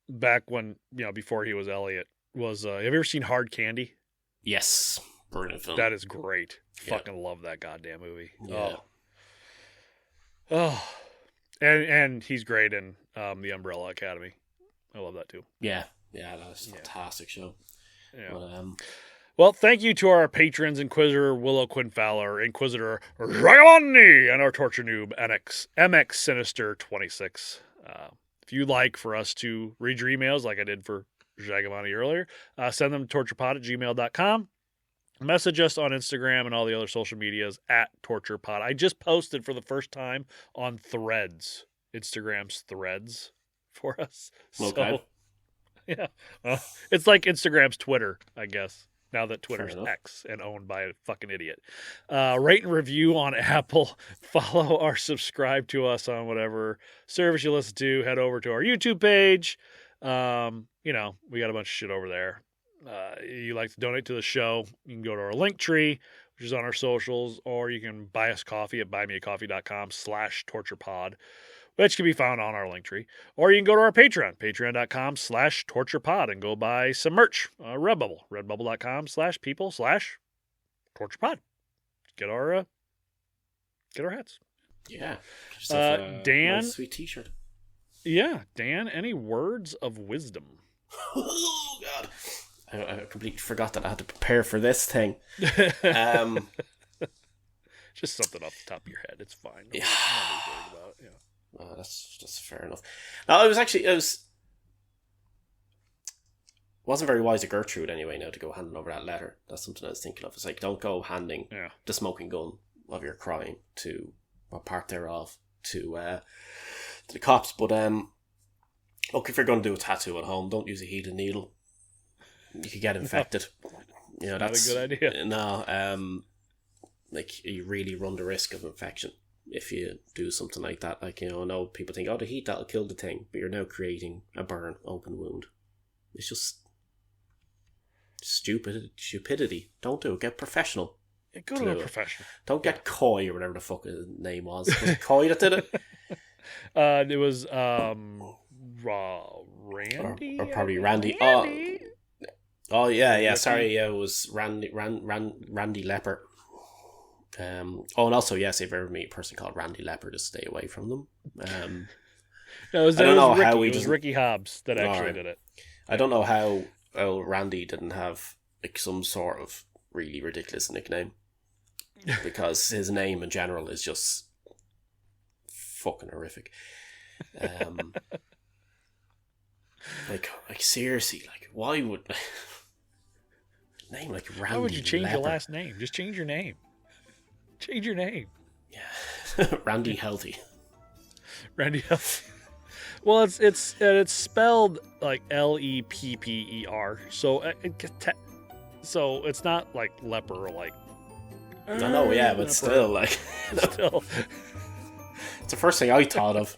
back when, before he was Elliot was have you ever seen Hard Candy? Yes. Brilliant film. That is great. Yeah. Fucking love that goddamn movie. Yeah. Oh. And he's great in The Umbrella Academy. I love that too. Yeah. Yeah, that's a fantastic show. Yeah. But, well, thank you to our patrons, Inquisitor Willow Quinfowler, Inquisitor Giovanni, and our torture noob, MX Sinister 26. If you'd like for us to read your emails like I did for Giovanni earlier, send them to torturepod@gmail.com. Message us on Instagram and all the other social medias @TorturePod. I just posted for the first time on Threads, Instagram's Threads for us. Okay. So, yeah. It's like Instagram's Twitter, I guess, now that Twitter's X and owned by a fucking idiot. Rate and review on Apple. Follow or subscribe to us on whatever service you listen to. Head over to our YouTube page. We got a bunch of shit over there. You like to donate to the show, you can go to our link tree, which is on our socials, or you can buy us coffee at buymeacoffee.com/torturepod, which can be found on our link tree. Or you can go to our Patreon, patreon.com/torturepod, and go buy some merch. Redbubble, redbubble.com/people/torturepod. Get our hats. Yeah. Dan, nice sweet t-shirt. Yeah, Dan, any words of wisdom? Oh, God. I completely forgot that I had to prepare for this thing. Just something off the top of your head. It's fine. Yeah. About it. Yeah. That's fair enough. No, it wasn't very wise of Gertrude anyway now to go handing over that letter. That's something I was thinking of. It's like, don't go handing the smoking gun of your crime or part thereof to the cops. But look, if you're going to do a tattoo at home, don't use a heated needle. You could get infected. That's not a good idea. No, you really run the risk of infection if you do something like that. Like, I know people think, the heat, that'll kill the thing, but you're now creating a open wound. It's just stupidity. Don't do it. Get professional. Go to a professional. Don't get Coy or whatever the fuck his name was. Was it Coy that did it? It was Randy, or probably Randy. Oh yeah. Sorry, yeah, it was Randy Lepper. And also, yes, if you ever meet a person called Randy Lepper, just stay away from them. No, I don't know how Ricky. It was Ricky Hobbs that actually did it. I don't know how Randy didn't have like some sort of really ridiculous nickname, because his name in general is just fucking horrific. Like seriously, like why would name like Randy? Why would you change Leper? your last name? Just change your name. Change your name. Yeah, Randy Healthy. Randy Healthy. Well, it's spelled like Lepper, so so it's not like leper, like. I know, yeah, but leper. still, like, Still. it's the first thing I thought of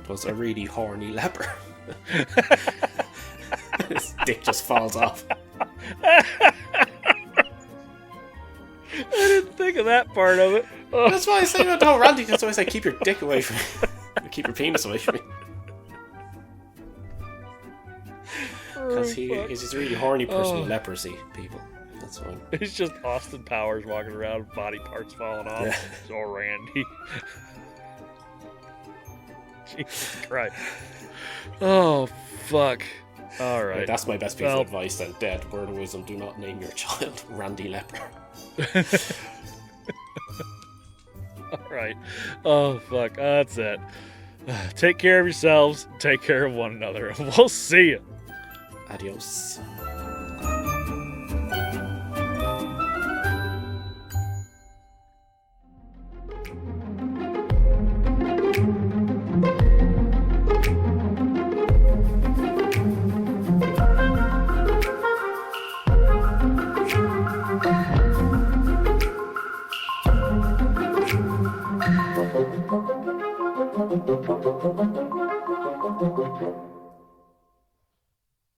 was a really horny leper. His dick just falls off. I didn't think of that part of it. Oh. That's why I say no, don't, Randy. That's why I say keep your dick away from me. Keep your penis away from me. Because he's a really horny person with leprosy, people. That's fine. It's just Austin Powers walking around, body parts falling off. Yeah. So Randy. Jesus Christ. Oh, fuck. All right. That's my best piece of advice then. Dead word of wisdom, do not name your child Randy Leper. All right. Oh, fuck. That's it. Take care of yourselves. Take care of one another. And we'll see you. Adios. Thank you.